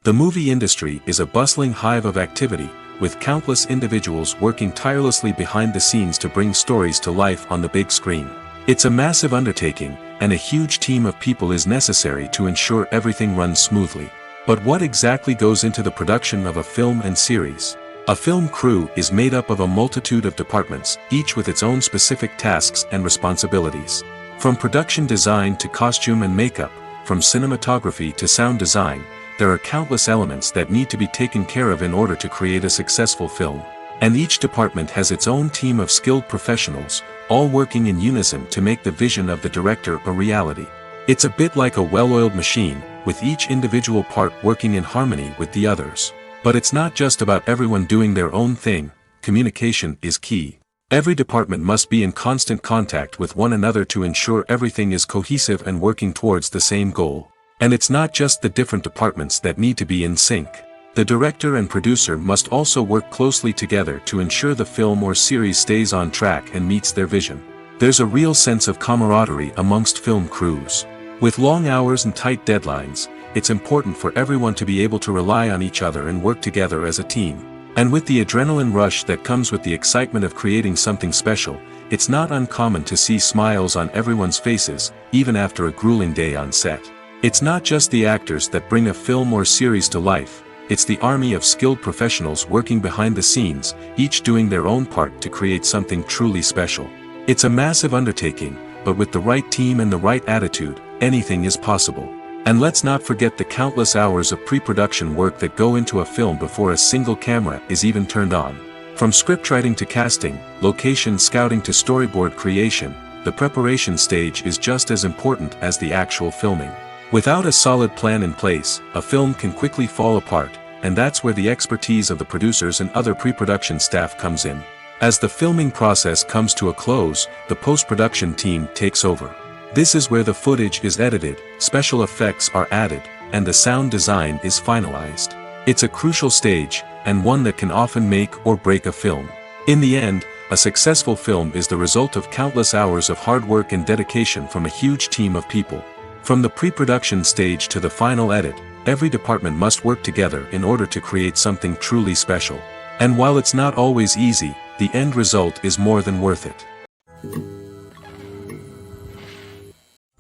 The movie industry is a bustling hive of activity, with countless individuals working tirelessly behind the scenes to bring stories to life on the big screen. It's a massive undertaking, and a huge team of people is necessary to ensure everything runs smoothly. But what exactly goes into the production of a film and series? A film crew is made up of a multitude of departments, each with its own specific tasks and responsibilities. From production design to costume and makeup, from cinematography to sound design, there are countless elements that need to be taken care of in order to create a successful film. And each department has its own team of skilled professionals, all working in unison to make the vision of the director a reality. It's a bit like a well-oiled machine, with each individual part working in harmony with the others. But it's not just about everyone doing their own thing. Communication is key. Every department must be in constant contact with one another to ensure everything is cohesive and working towards the same goal. And it's not just the different departments that need to be in sync. The director and producer must also work closely together to ensure the film or series stays on track and meets their vision. There's a real sense of camaraderie amongst film crews. With long hours and tight deadlines, it's important for everyone to be able to rely on each other and work together as a team. And with the adrenaline rush that comes with the excitement of creating something special, it's not uncommon to see smiles on everyone's faces, even after a grueling day on set. It's not just the actors that bring a film or series to life. It's the army of skilled professionals working behind the scenes, each doing their own part to create something truly special. It's a massive undertaking, but with the right team and the right attitude, anything is possible. And let's not forget the countless hours of pre-production work that go into a film before a single camera is even turned on. From scriptwriting to casting, location scouting to storyboard creation, the preparation stage is just as important as the actual filming. Without a solid plan in place, a film can quickly fall apart, and that's where the expertise of the producers and other pre-production staff comes in. As the filming process comes to a close, the post-production team takes over. This is where the footage is edited, special effects are added, and the sound design is finalized. It's a crucial stage, and one that can often make or break a film. In the end, a successful film is the result of countless hours of hard work and dedication from a huge team of people. From the pre-production stage to the final edit, every department must work together in order to create something truly special. And while it's not always easy, the end result is more than worth it.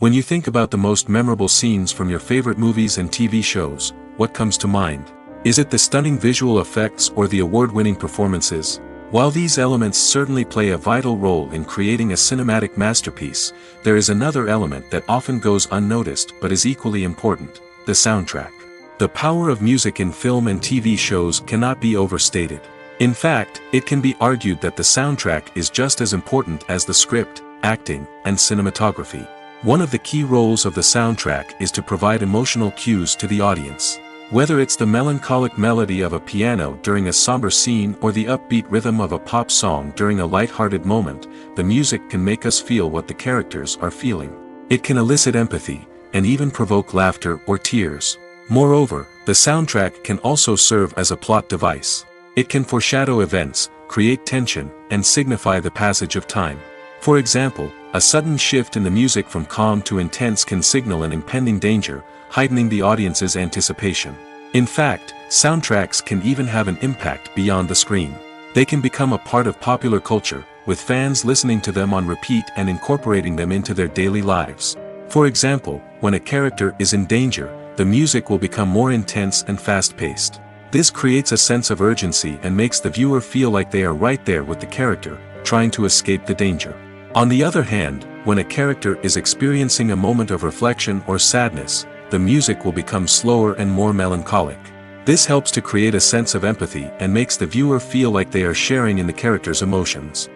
When you think about the most memorable scenes from your favorite movies and TV shows, what comes to mind? Is it the stunning visual effects or the award-winning performances? While these elements certainly play a vital role in creating a cinematic masterpiece, there is another element that often goes unnoticed but is equally important: the soundtrack. The power of music in film and TV shows cannot be overstated. In fact, it can be argued that the soundtrack is just as important as the script, acting, and cinematography. One of the key roles of the soundtrack is to provide emotional cues to the audience. Whether it's the melancholic melody of a piano during a somber scene or the upbeat rhythm of a pop song during a light-hearted moment, the music can make us feel what the characters are feeling. It can elicit empathy, and even provoke laughter or tears. Moreover, the soundtrack can also serve as a plot device. It can foreshadow events, create tension, and signify the passage of time. For example, a sudden shift in the music from calm to intense can signal an impending danger, heightening the audience's anticipation. In fact, soundtracks can even have an impact beyond the screen. They can become a part of popular culture, with fans listening to them on repeat and incorporating them into their daily lives. For example, when a character is in danger, the music will become more intense and fast-paced. This creates a sense of urgency and makes the viewer feel like they are right there with the character, trying to escape the danger. On the other hand, when a character is experiencing a moment of reflection or sadness, the music will become slower and more melancholic. This helps to create a sense of empathy and makes the viewer feel like they are sharing in the character's emotions.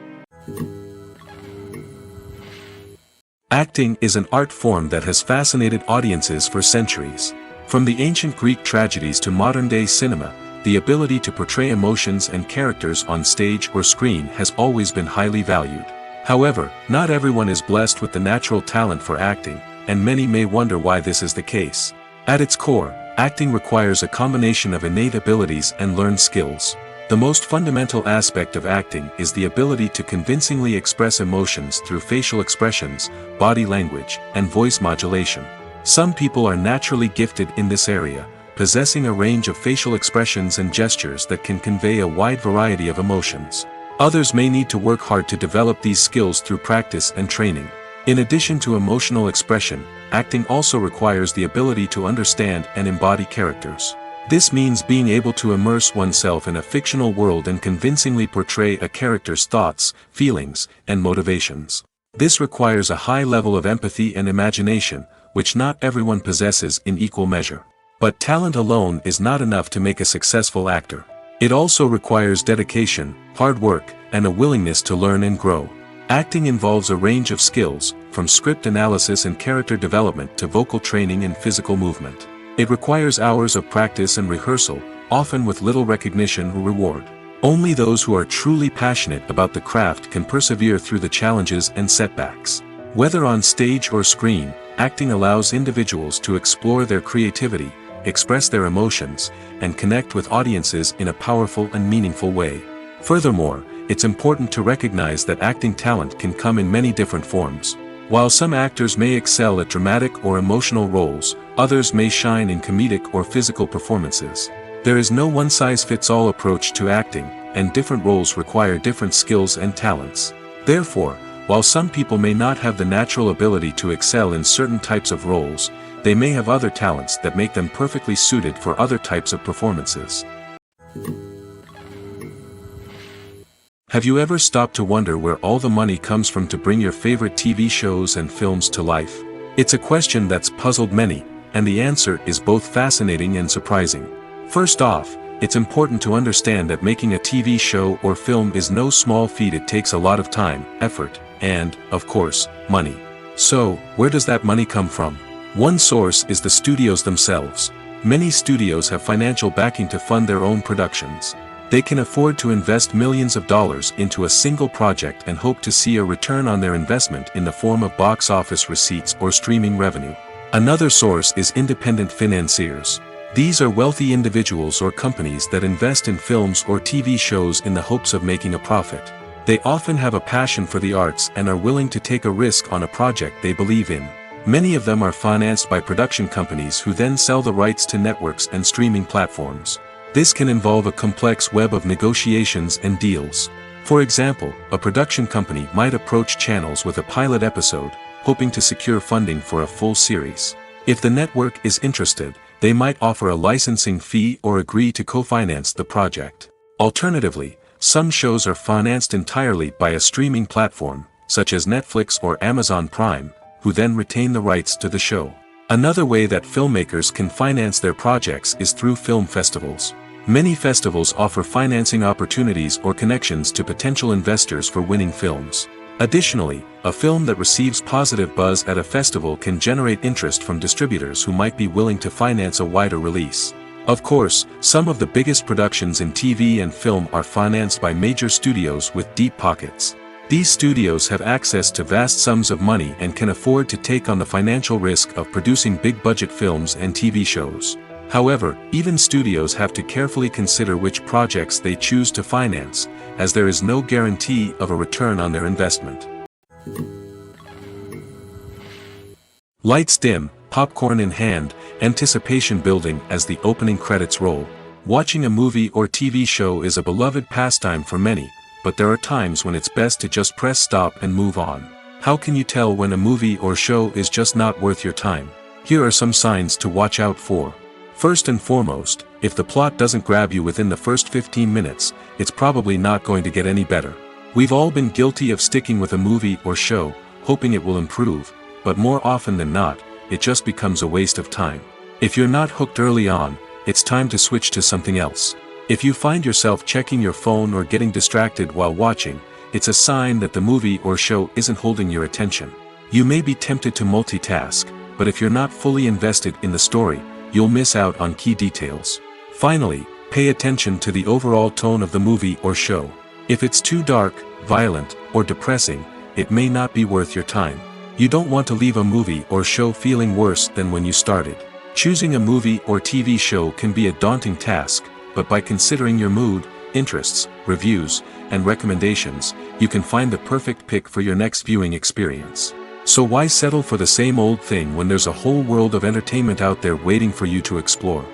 Acting is an art form that has fascinated audiences for centuries. From the ancient Greek tragedies to modern-day cinema, the ability to portray emotions and characters on stage or screen has always been highly valued. However, not everyone is blessed with the natural talent for acting, and many may wonder why this is the case. At its core, acting requires a combination of innate abilities and learned skills. The most fundamental aspect of acting is the ability to convincingly express emotions through facial expressions, body language, and voice modulation. Some people are naturally gifted in this area, possessing a range of facial expressions and gestures that can convey a wide variety of emotions. Others may need to work hard to develop these skills through practice and training. In addition to emotional expression, acting also requires the ability to understand and embody characters. This means being able to immerse oneself in a fictional world and convincingly portray a character's thoughts, feelings, and motivations. This requires a high level of empathy and imagination, which not everyone possesses in equal measure. But talent alone is not enough to make a successful actor. It also requires dedication, hard work, and a willingness to learn and grow. Acting involves a range of skills, from script analysis and character development to vocal training and physical movement. It requires hours of practice and rehearsal, often with little recognition or reward. Only those who are truly passionate about the craft can persevere through the challenges and setbacks. Whether on stage or screen, acting allows individuals to explore their creativity, express their emotions, and connect with audiences in a powerful and meaningful way. Furthermore, it's important to recognize that acting talent can come in many different forms. While some actors may excel at dramatic or emotional roles, others may shine in comedic or physical performances. There is no one-size-fits-all approach to acting, and different roles require different skills and talents. Therefore, while some people may not have the natural ability to excel in certain types of roles, they may have other talents that make them perfectly suited for other types of performances. Have you ever stopped to wonder where all the money comes from to bring your favorite TV shows and films to life? It's a question that's puzzled many, and the answer is both fascinating and surprising. First off, it's important to understand that making a TV show or film is no small feat. It takes a lot of time, effort, and, of course, money. So, where does that money come from? One source is the studios themselves. Many studios have financial backing to fund their own productions. They can afford to invest millions of dollars into a single project and hope to see a return on their investment in the form of box office receipts or streaming revenue. Another source is independent financiers. These are wealthy individuals or companies that invest in films or TV shows in the hopes of making a profit. They often have a passion for the arts and are willing to take a risk on a project they believe in. Many of them are financed by production companies who then sell the rights to networks and streaming platforms. This can involve a complex web of negotiations and deals. For example, a production company might approach channels with a pilot episode, hoping to secure funding for a full series. If the network is interested, they might offer a licensing fee or agree to co-finance the project. Alternatively, some shows are financed entirely by a streaming platform, such as Netflix or Amazon Prime, who then retain the rights to the show. Another way that filmmakers can finance their projects is through film festivals. Many festivals offer financing opportunities or connections to potential investors for winning films. Additionally, a film that receives positive buzz at a festival can generate interest from distributors who might be willing to finance a wider release. Of course, some of the biggest productions in TV and film are financed by major studios with deep pockets. These studios have access to vast sums of money and can afford to take on the financial risk of producing big-budget films and TV shows. However, even studios have to carefully consider which projects they choose to finance, as there is no guarantee of a return on their investment. Lights dim, popcorn in hand, anticipation building as the opening credits roll. Watching a movie or TV show is a beloved pastime for many, but there are times when it's best to just press stop and move on. How can you tell when a movie or show is just not worth your time? Here are some signs to watch out for. First and foremost, if the plot doesn't grab you within the first 15 minutes, it's probably not going to get any better. We've all been guilty of sticking with a movie or show, hoping it will improve, but more often than not, it just becomes a waste of time. If you're not hooked early on, it's time to switch to something else. If you find yourself checking your phone or getting distracted while watching, it's a sign that the movie or show isn't holding your attention. You may be tempted to multitask, but if you're not fully invested in the story, you'll miss out on key details. Finally, pay attention to the overall tone of the movie or show. If it's too dark, violent, or depressing, it may not be worth your time. You don't want to leave a movie or show feeling worse than when you started. Choosing a movie or TV show can be a daunting task, but by considering your mood, interests, reviews, and recommendations, you can find the perfect pick for your next viewing experience. So why settle for the same old thing when there's a whole world of entertainment out there waiting for you to explore?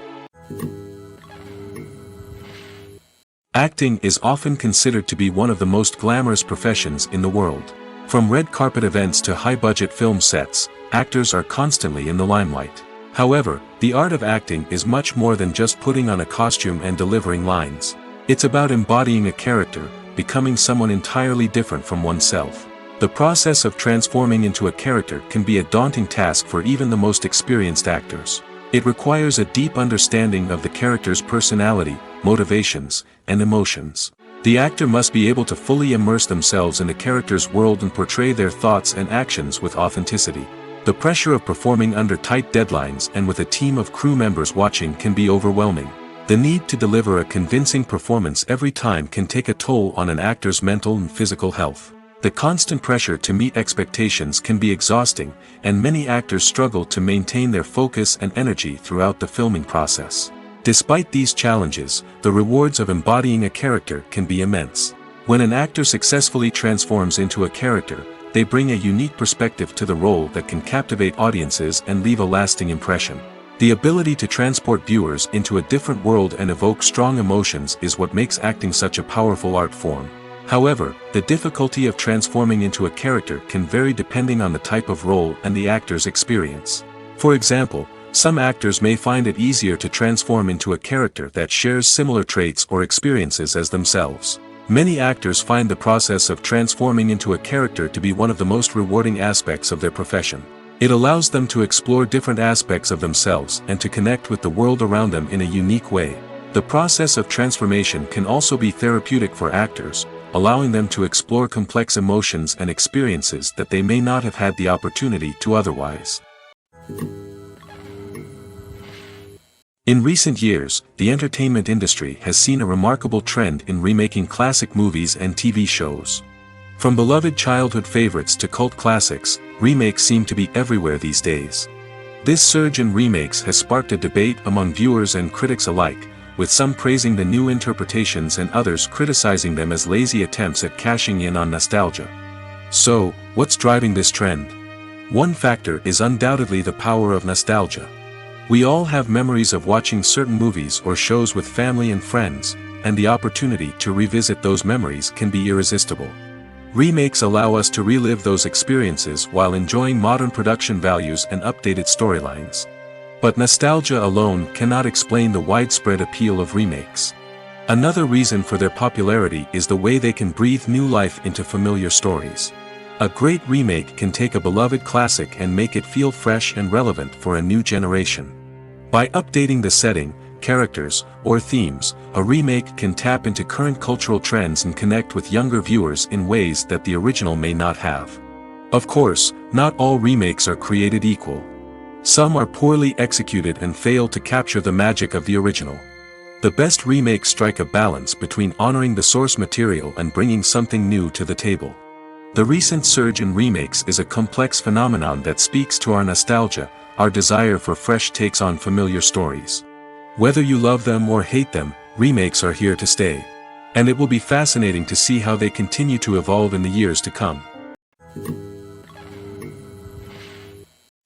Acting is often considered to be one of the most glamorous professions in the world. From red carpet events to high-budget film sets, actors are constantly in the limelight. However, the art of acting is much more than just putting on a costume and delivering lines. It's about embodying a character, becoming someone entirely different from oneself. The process of transforming into a character can be a daunting task for even the most experienced actors. It requires a deep understanding of the character's personality, motivations, and emotions. The actor must be able to fully immerse themselves in the character's world and portray their thoughts and actions with authenticity. The pressure of performing under tight deadlines and with a team of crew members watching can be overwhelming. The need to deliver a convincing performance every time can take a toll on an actor's mental and physical health. The constant pressure to meet expectations can be exhausting, and many actors struggle to maintain their focus and energy throughout the filming process. Despite these challenges, the rewards of embodying a character can be immense. When an actor successfully transforms into a character, they bring a unique perspective to the role that can captivate audiences and leave a lasting impression. The ability to transport viewers into a different world and evoke strong emotions is what makes acting such a powerful art form. However, the difficulty of transforming into a character can vary depending on the type of role and the actor's experience. For example, some actors may find it easier to transform into a character that shares similar traits or experiences as themselves. Many actors find the process of transforming into a character to be one of the most rewarding aspects of their profession. It allows them to explore different aspects of themselves and to connect with the world around them in a unique way. The process of transformation can also be therapeutic for actors, allowing them to explore complex emotions and experiences that they may not have had the opportunity to otherwise. In recent years, the entertainment industry has seen a remarkable trend in remaking classic movies and TV shows. From beloved childhood favorites to cult classics, remakes seem to be everywhere these days. This surge in remakes has sparked a debate among viewers and critics alike, with some praising the new interpretations and others criticizing them as lazy attempts at cashing in on nostalgia. So, what's driving this trend? One factor is undoubtedly the power of nostalgia. We all have memories of watching certain movies or shows with family and friends, and the opportunity to revisit those memories can be irresistible. Remakes allow us to relive those experiences while enjoying modern production values and updated storylines. But nostalgia alone cannot explain the widespread appeal of remakes. Another reason for their popularity is the way they can breathe new life into familiar stories. A great remake can take a beloved classic and make it feel fresh and relevant for a new generation. By updating the setting, characters, or themes, a remake can tap into current cultural trends and connect with younger viewers in ways that the original may not have. Of course, not all remakes are created equal. Some are poorly executed and fail to capture the magic of the original. The best remakes strike a balance between honoring the source material and bringing something new to the table. The recent surge in remakes is a complex phenomenon that speaks to our nostalgia, our desire for fresh takes on familiar stories. Whether you love them or hate them, remakes are here to stay. And it will be fascinating to see how they continue to evolve in the years to come.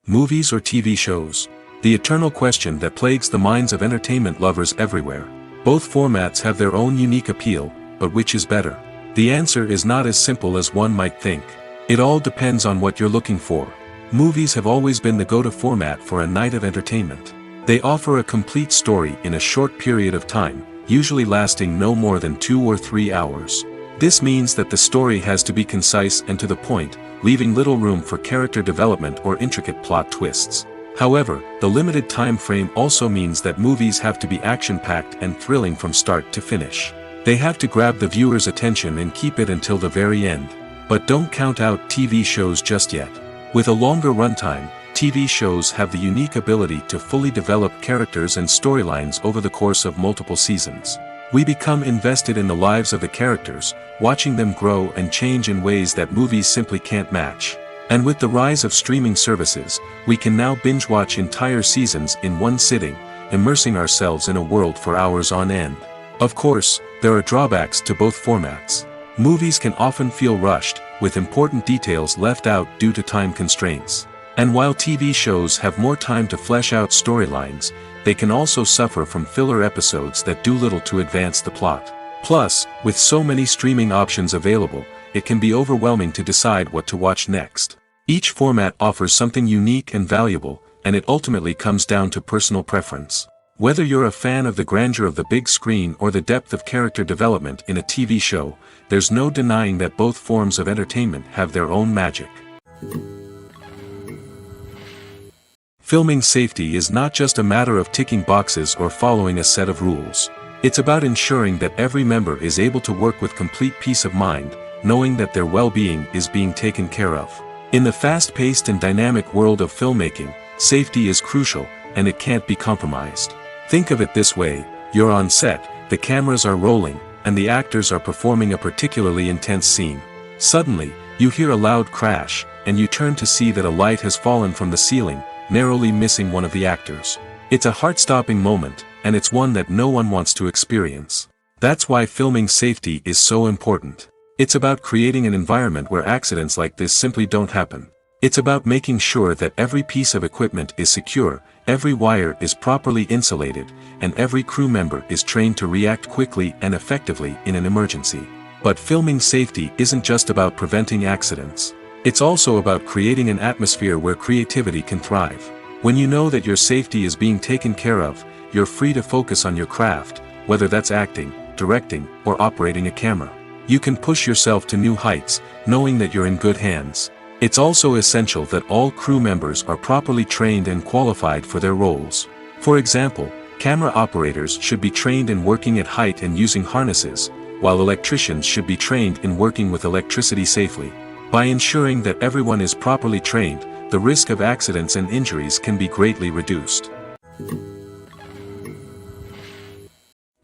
Movies or TV shows? The eternal question that plagues the minds of entertainment lovers everywhere. Both formats have their own unique appeal, but which is better? The answer is not as simple as one might think. It all depends on what you're looking for. Movies have always been the go-to format for a night of entertainment. They offer a complete story in a short period of time, usually lasting no more than 2 or 3 hours. This means that the story has to be concise and to the point, leaving little room for character development or intricate plot twists. However, the limited time frame also means that movies have to be action-packed and thrilling from start to finish. They have to grab the viewer's attention and keep it until the very end. But don't count out TV shows just yet. With a longer runtime, TV shows have the unique ability to fully develop characters and storylines over the course of multiple seasons. We become invested in the lives of the characters, watching them grow and change in ways that movies simply can't match. And with the rise of streaming services, we can now binge-watch entire seasons in one sitting, immersing ourselves in a world for hours on end. Of course, there are drawbacks to both formats. Movies can often feel rushed, with important details left out due to time constraints. And while TV shows have more time to flesh out storylines, they can also suffer from filler episodes that do little to advance the plot. Plus, with so many streaming options available, it can be overwhelming to decide what to watch next. Each format offers something unique and valuable, and it ultimately comes down to personal preference. Whether you're a fan of the grandeur of the big screen or the depth of character development in a TV show, there's no denying that both forms of entertainment have their own magic. Filming safety is not just a matter of ticking boxes or following a set of rules. It's about ensuring that every member is able to work with complete peace of mind, knowing that their well-being is being taken care of. In the fast-paced and dynamic world of filmmaking, safety is crucial, and it can't be compromised. Think of it this way: you're on set, the cameras are rolling, and the actors are performing a particularly intense scene. Suddenly, you hear a loud crash, and you turn to see that a light has fallen from the ceiling, narrowly missing one of the actors. It's a heart-stopping moment, and it's one that no one wants to experience. That's why filming safety is so important. It's about creating an environment where accidents like this simply don't happen. It's about making sure that every piece of equipment is secure, every wire is properly insulated, and every crew member is trained to react quickly and effectively in an emergency. But filming safety isn't just about preventing accidents. It's also about creating an atmosphere where creativity can thrive. When you know that your safety is being taken care of, you're free to focus on your craft, whether that's acting, directing, or operating a camera. You can push yourself to new heights, knowing that you're in good hands. It's also essential that all crew members are properly trained and qualified for their roles. For example, camera operators should be trained in working at height and using harnesses, while electricians should be trained in working with electricity safely. By ensuring that everyone is properly trained, the risk of accidents and injuries can be greatly reduced.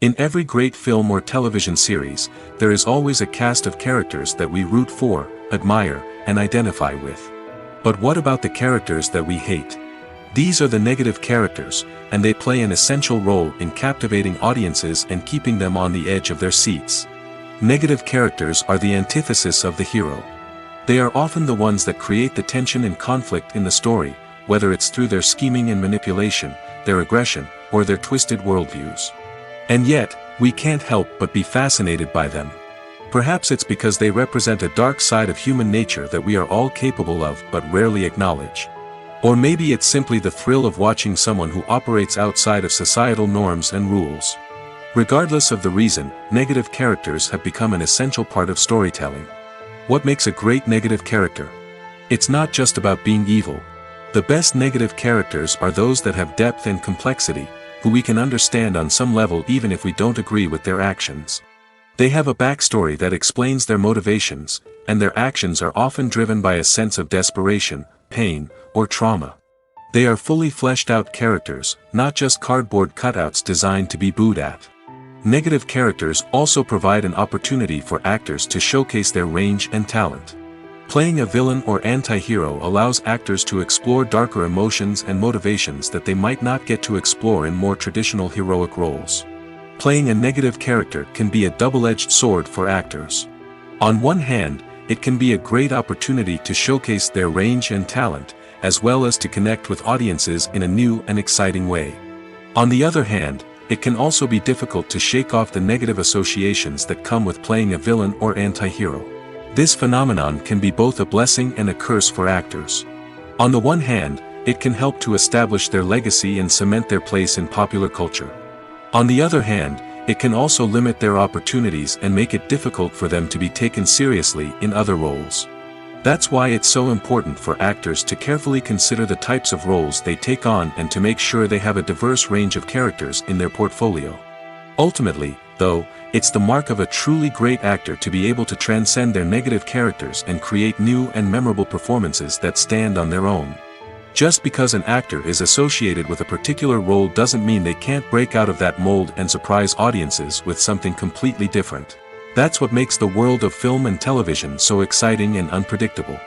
In every great film or television series, there is always a cast of characters that we root for, admire, and identify with. But what about the characters that we hate? These are the negative characters, and they play an essential role in captivating audiences and keeping them on the edge of their seats. Negative characters are the antithesis of the hero. They are often the ones that create the tension and conflict in the story, whether it's through their scheming and manipulation, their aggression, or their twisted worldviews. And yet, we can't help but be fascinated by them. Perhaps it's because they represent a dark side of human nature that we are all capable of but rarely acknowledge. Or maybe it's simply the thrill of watching someone who operates outside of societal norms and rules. Regardless of the reason, negative characters have become an essential part of storytelling. What makes a great negative character? It's not just about being evil. The best negative characters are those that have depth and complexity, who we can understand on some level even if we don't agree with their actions. They have a backstory that explains their motivations, and their actions are often driven by a sense of desperation, pain, or trauma. They are fully fleshed out characters, not just cardboard cutouts designed to be booed at. Negative characters also provide an opportunity for actors to showcase their range and talent. Playing a villain or anti-hero allows actors to explore darker emotions and motivations that they might not get to explore in more traditional heroic roles. Playing a negative character can be a double-edged sword for actors. On one hand, it can be a great opportunity to showcase their range and talent, as well as to connect with audiences in a new and exciting way. On the other hand, it can also be difficult to shake off the negative associations that come with playing a villain or anti-hero. This phenomenon can be both a blessing and a curse for actors. On the one hand, it can help to establish their legacy and cement their place in popular culture. On the other hand, it can also limit their opportunities and make it difficult for them to be taken seriously in other roles. That's why it's so important for actors to carefully consider the types of roles they take on and to make sure they have a diverse range of characters in their portfolio. Ultimately, though, it's the mark of a truly great actor to be able to transcend their negative characters and create new and memorable performances that stand on their own. Just because an actor is associated with a particular role doesn't mean they can't break out of that mold and surprise audiences with something completely different. That's what makes the world of film and television so exciting and unpredictable.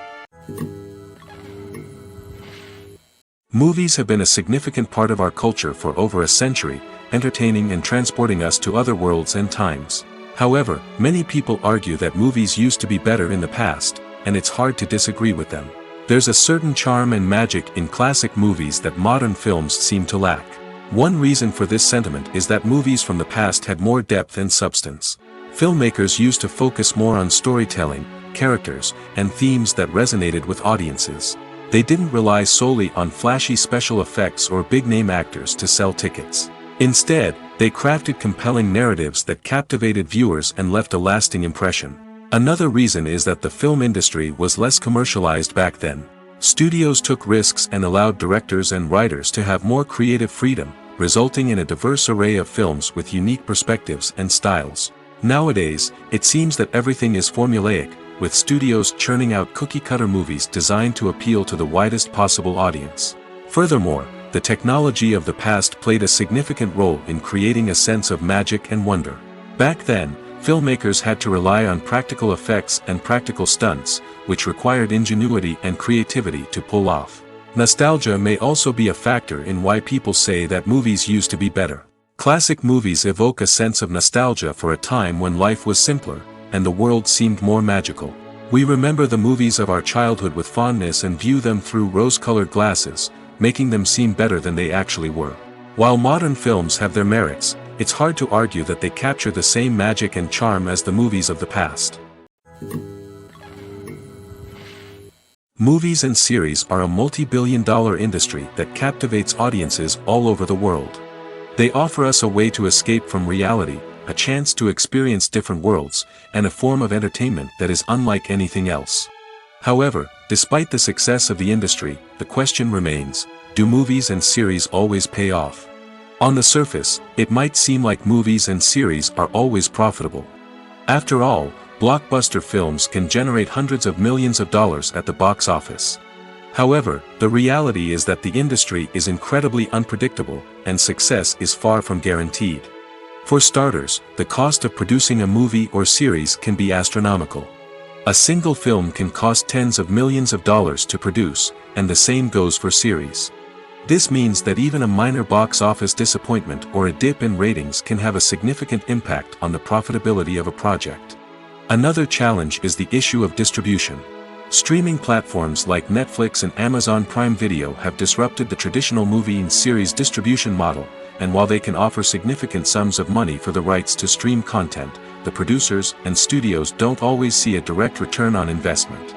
Movies have been a significant part of our culture for over a century, entertaining and transporting us to other worlds and times. However, many people argue that movies used to be better in the past, and it's hard to disagree with them. There's a certain charm and magic in classic movies that modern films seem to lack. One reason for this sentiment is that movies from the past had more depth and substance. Filmmakers used to focus more on storytelling, characters and themes that resonated with audiences. They didn't rely solely on flashy special effects or big-name actors to sell tickets. Instead, they crafted compelling narratives that captivated viewers and left a lasting impression. Another reason is that the film industry was less commercialized back then. Studios took risks and allowed directors and writers to have more creative freedom, resulting in a diverse array of films with unique perspectives and styles. Nowadays, it seems that everything is formulaic, with studios churning out cookie-cutter movies designed to appeal to the widest possible audience. Furthermore, the technology of the past played a significant role in creating a sense of magic and wonder. Back then, filmmakers had to rely on practical effects and practical stunts, which required ingenuity and creativity to pull off. Nostalgia may also be a factor in why people say that movies used to be better. Classic movies evoke a sense of nostalgia for a time when life was simpler, and the world seemed more magical. We remember the movies of our childhood with fondness and view them through rose-colored glasses, making them seem better than they actually were. While modern films have their merits, it's hard to argue that they capture the same magic and charm as the movies of the past. Movies and series are a multi-billion-dollar industry that captivates audiences all over the world. They offer us a way to escape from reality, a chance to experience different worlds, and a form of entertainment that is unlike anything else. However, despite the success of the industry, the question remains, do movies and series always pay off? On the surface, it might seem like movies and series are always profitable. After all, blockbuster films can generate hundreds of millions of dollars at the box office. However, the reality is that the industry is incredibly unpredictable, and success is far from guaranteed. For starters, the cost of producing a movie or series can be astronomical. A single film can cost tens of millions of dollars to produce, and the same goes for series. This means that even a minor box office disappointment or a dip in ratings can have a significant impact on the profitability of a project. Another challenge is the issue of distribution. Streaming platforms like Netflix and Amazon Prime Video have disrupted the traditional movie and series distribution model, and while they can offer significant sums of money for the rights to stream content, the producers and studios don't always see a direct return on investment.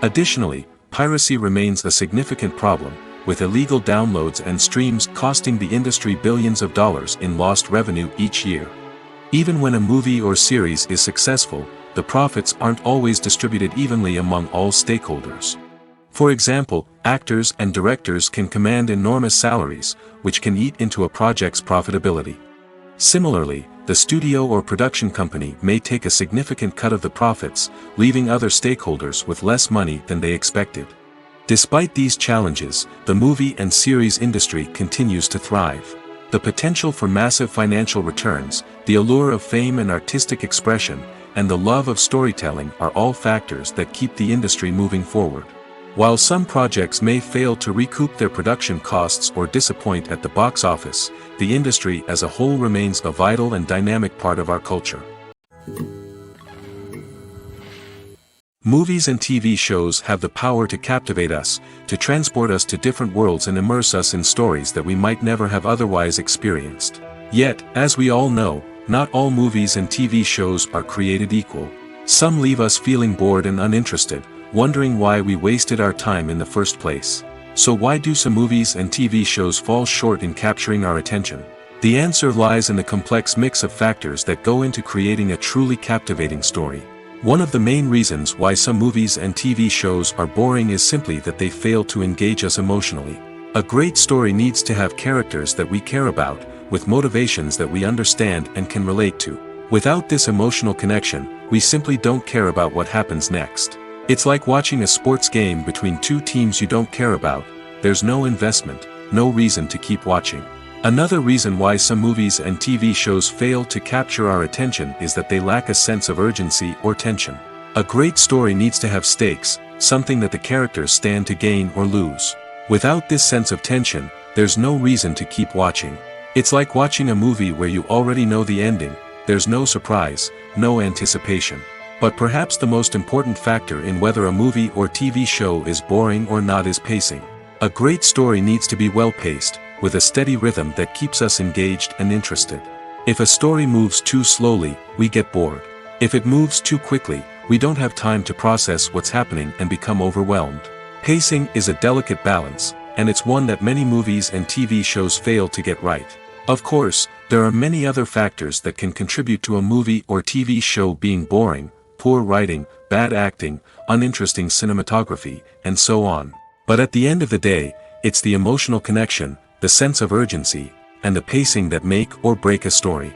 Additionally, piracy remains a significant problem, with illegal downloads and streams costing the industry billions of dollars in lost revenue each year. Even when a movie or series is successful, the profits aren't always distributed evenly among all stakeholders. For example, actors and directors can command enormous salaries, which can eat into a project's profitability. Similarly, the studio or production company may take a significant cut of the profits, leaving other stakeholders with less money than they expected. Despite these challenges, the movie and series industry continues to thrive. The potential for massive financial returns, the allure of fame and artistic expression, and the love of storytelling are all factors that keep the industry moving forward. While some projects may fail to recoup their production costs or disappoint at the box office, the industry as a whole remains a vital and dynamic part of our culture. Movies and TV shows have the power to captivate us, to transport us to different worlds and immerse us in stories that we might never have otherwise experienced. Yet, as we all know, not all movies and TV shows are created equal. Some leave us feeling bored and uninterested, wondering why we wasted our time in the first place. So why do some movies and TV shows fall short in capturing our attention? The answer lies in the complex mix of factors that go into creating a truly captivating story. One of the main reasons why some movies and TV shows are boring is simply that they fail to engage us emotionally. A great story needs to have characters that we care about, with motivations that we understand and can relate to. Without this emotional connection, we simply don't care about what happens next. It's like watching a sports game between two teams you don't care about. There's no investment, no reason to keep watching. Another reason why some movies and TV shows fail to capture our attention is that they lack a sense of urgency or tension. A great story needs to have stakes, something that the characters stand to gain or lose. Without this sense of tension, there's no reason to keep watching. It's like watching a movie where you already know the ending. There's no surprise, no anticipation. But perhaps the most important factor in whether a movie or TV show is boring or not is pacing. A great story needs to be well-paced, with a steady rhythm that keeps us engaged and interested. If a story moves too slowly, we get bored. If it moves too quickly, we don't have time to process what's happening and become overwhelmed. Pacing is a delicate balance, and it's one that many movies and TV shows fail to get right. Of course, there are many other factors that can contribute to a movie or TV show being boring: poor writing, bad acting, uninteresting cinematography, and so on. But at the end of the day, it's the emotional connection, the sense of urgency, and the pacing that make or break a story.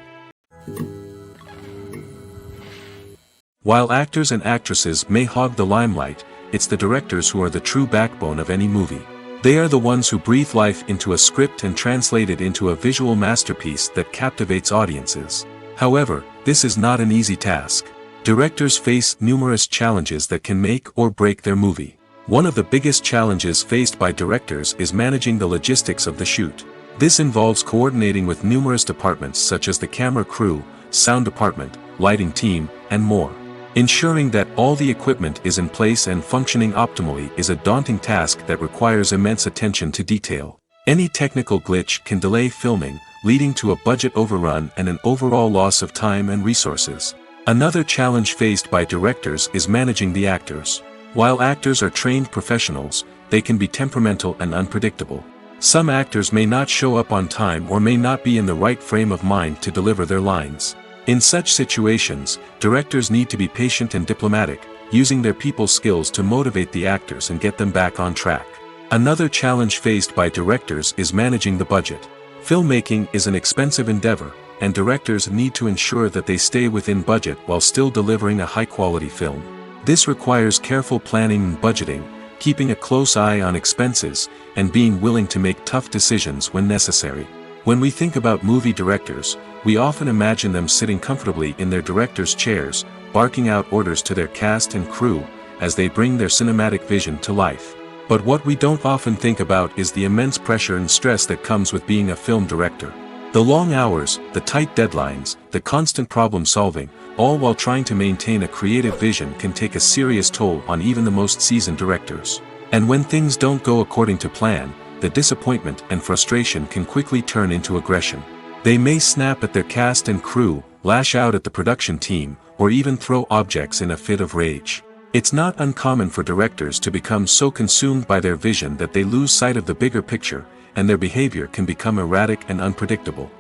While actors and actresses may hog the limelight, it's the directors who are the true backbone of any movie. They are the ones who breathe life into a script and translate it into a visual masterpiece that captivates audiences. However, this is not an easy task. Directors face numerous challenges that can make or break their movie. One of the biggest challenges faced by directors is managing the logistics of the shoot. This involves coordinating with numerous departments such as the camera crew, sound department, lighting team, and more. Ensuring that all the equipment is in place and functioning optimally is a daunting task that requires immense attention to detail. Any technical glitch can delay filming, leading to a budget overrun and an overall loss of time and resources. Another challenge faced by directors is managing the actors. While actors are trained professionals, they can be temperamental and unpredictable. Some actors may not show up on time or may not be in the right frame of mind to deliver their lines. In such situations, directors need to be patient and diplomatic, using their people skills to motivate the actors and get them back on track. Another challenge faced by directors is managing the budget. Filmmaking is an expensive endeavor, and directors need to ensure that they stay within budget while still delivering a high-quality film. This requires careful planning and budgeting, keeping a close eye on expenses, and being willing to make tough decisions when necessary. When we think about movie directors, we often imagine them sitting comfortably in their director's chairs, barking out orders to their cast and crew, as they bring their cinematic vision to life. But what we don't often think about is the immense pressure and stress that comes with being a film director. The long hours, the tight deadlines, the constant problem solving, all while trying to maintain a creative vision can take a serious toll on even the most seasoned directors. And when things don't go according to plan, the disappointment and frustration can quickly turn into aggression. They may snap at their cast and crew, lash out at the production team, or even throw objects in a fit of rage. It's not uncommon for directors to become so consumed by their vision that they lose sight of the bigger picture, and their behavior can become erratic and unpredictable.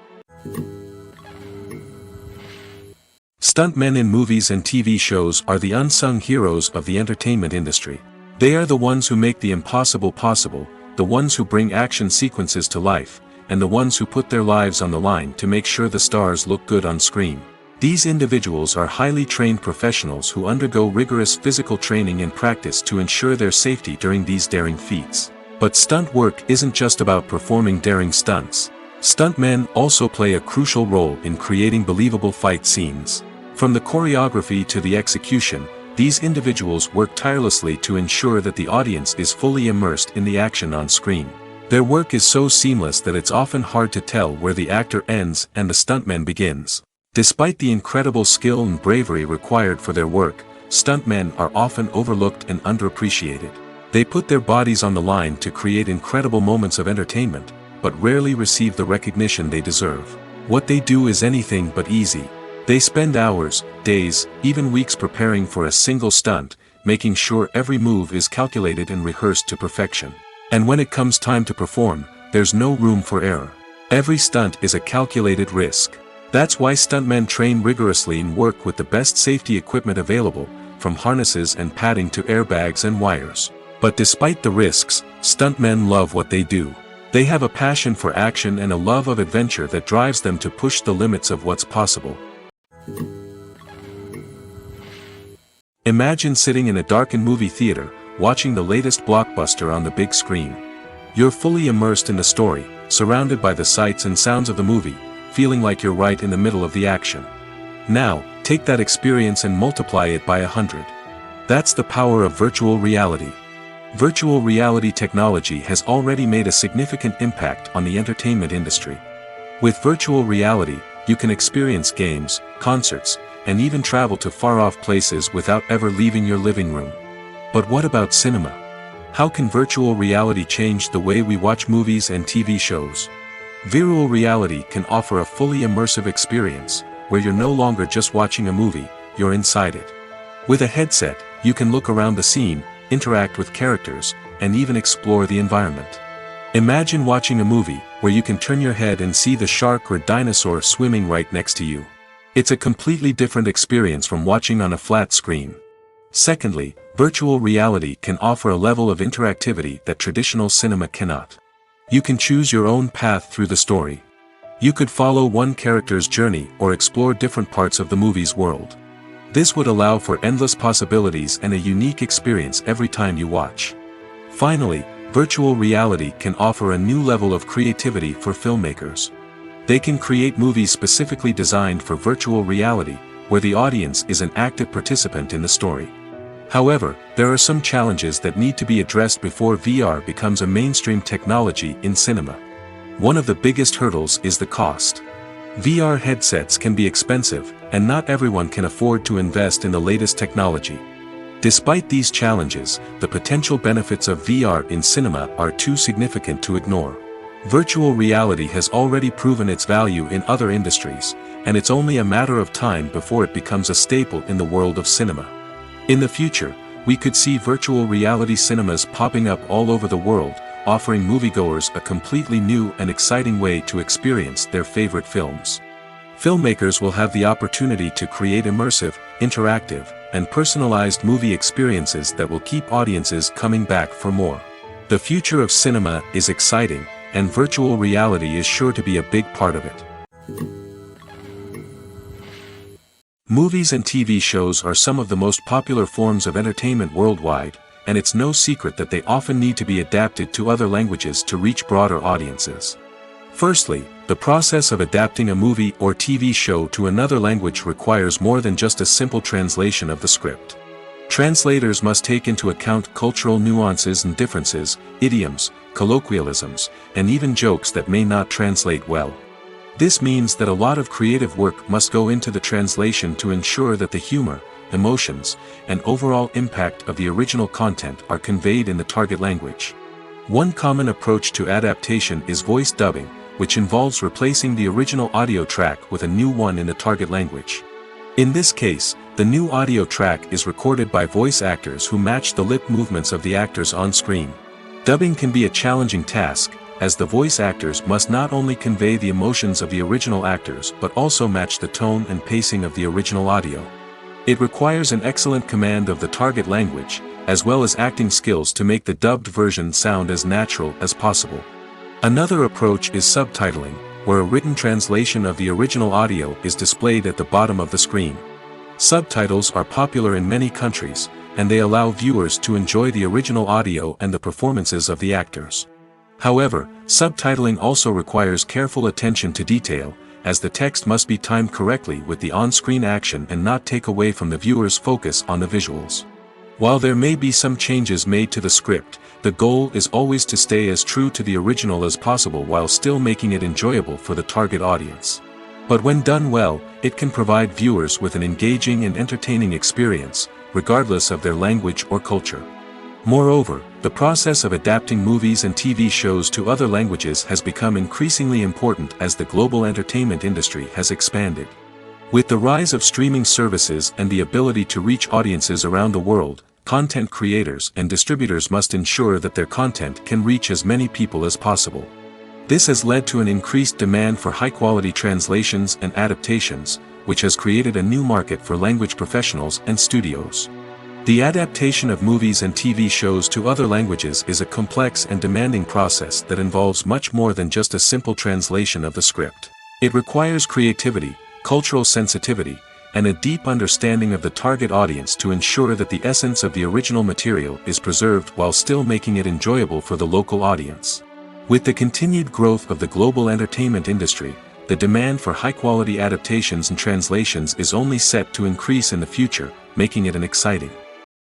Stuntmen in movies and TV shows are the unsung heroes of the entertainment industry. They are the ones who make the impossible possible, the ones who bring action sequences to life, and the ones who put their lives on the line to make sure the stars look good on screen. These individuals are highly trained professionals who undergo rigorous physical training and practice to ensure their safety during these daring feats. But stunt work isn't just about performing daring stunts. Stuntmen also play a crucial role in creating believable fight scenes. From the choreography to the execution, these individuals work tirelessly to ensure that the audience is fully immersed in the action on screen. Their work is so seamless that it's often hard to tell where the actor ends and the stuntman begins. Despite the incredible skill and bravery required for their work, stuntmen are often overlooked and underappreciated. They put their bodies on the line to create incredible moments of entertainment, but rarely receive the recognition they deserve. What they do is anything but easy. They spend hours, days, even weeks preparing for a single stunt, making sure every move is calculated and rehearsed to perfection. And when it comes time to perform, there's no room for error. Every stunt is a calculated risk. That's why stuntmen train rigorously and work with the best safety equipment available, from harnesses and padding to airbags and wires. But despite the risks, stuntmen love what they do. They have a passion for action and a love of adventure that drives them to push the limits of what's possible. Imagine sitting in a darkened movie theater, watching the latest blockbuster on the big screen. You're fully immersed in the story, surrounded by the sights and sounds of the movie, feeling like you're right in the middle of the action. Now, take that experience and multiply it by 100. That's the power of virtual reality. Virtual reality technology has already made a significant impact on the entertainment industry. With virtual reality, you can experience games, concerts, and even travel to far-off places without ever leaving your living room. But what about cinema? How can virtual reality change the way we watch movies and TV shows? Virtual reality can offer a fully immersive experience, where you're no longer just watching a movie, you're inside it. With a headset, you can look around the scene, interact with characters, and even explore the environment. Imagine watching a movie where you can turn your head and see the shark or dinosaur swimming right next to you. It's a completely different experience from watching on a flat screen. Secondly, virtual reality can offer a level of interactivity that traditional cinema cannot. You can choose your own path through the story. You could follow one character's journey or explore different parts of the movie's world. This would allow for endless possibilities and a unique experience every time you watch. Finally, virtual reality can offer a new level of creativity for filmmakers. They can create movies specifically designed for virtual reality, where the audience is an active participant in the story. However, there are some challenges that need to be addressed before VR becomes a mainstream technology in cinema. One of the biggest hurdles is the cost. VR headsets can be expensive, and not everyone can afford to invest in the latest technology. Despite these challenges, the potential benefits of VR in cinema are too significant to ignore. Virtual reality has already proven its value in other industries, and it's only a matter of time before it becomes a staple in the world of cinema. In the future, we could see virtual reality cinemas popping up all over the world, offering moviegoers a completely new and exciting way to experience their favorite films. Filmmakers will have the opportunity to create immersive, interactive, and personalized movie experiences that will keep audiences coming back for more. The future of cinema is exciting, and virtual reality is sure to be a big part of it. Movies and TV shows are some of the most popular forms of entertainment worldwide, and it's no secret that they often need to be adapted to other languages to reach broader audiences. Firstly, the process of adapting a movie or TV show to another language requires more than just a simple translation of the script. Translators must take into account cultural nuances and differences, idioms, colloquialisms, and even jokes that may not translate well. This means that a lot of creative work must go into the translation to ensure that the humor, emotions, and overall impact of the original content are conveyed in the target language. One common approach to adaptation is voice dubbing, which involves replacing the original audio track with a new one in the target language. In this case, the new audio track is recorded by voice actors who match the lip movements of the actors on screen. Dubbing can be a challenging task, as the voice actors must not only convey the emotions of the original actors but also match the tone and pacing of the original audio. It requires an excellent command of the target language, as well as acting skills to make the dubbed version sound as natural as possible. Another approach is subtitling, where a written translation of the original audio is displayed at the bottom of the screen. Subtitles are popular in many countries, and they allow viewers to enjoy the original audio and the performances of the actors. However, subtitling also requires careful attention to detail, as the text must be timed correctly with the on-screen action and not take away from the viewer's focus on the visuals. While there may be some changes made to the script, the goal is always to stay as true to the original as possible while still making it enjoyable for the target audience. But when done well, it can provide viewers with an engaging and entertaining experience, regardless of their language or culture. Moreover, the process of adapting movies and TV shows to other languages has become increasingly important as the global entertainment industry has expanded. With the rise of streaming services and the ability to reach audiences around the world, content creators and distributors must ensure that their content can reach as many people as possible. This has led to an increased demand for high-quality translations and adaptations, which has created a new market for language professionals and studios. The adaptation of movies and TV shows to other languages is a complex and demanding process that involves much more than just a simple translation of the script. It requires creativity, cultural sensitivity, and a deep understanding of the target audience to ensure that the essence of the original material is preserved while still making it enjoyable for the local audience. With the continued growth of the global entertainment industry, the demand for high-quality adaptations and translations is only set to increase in the future, making it an exciting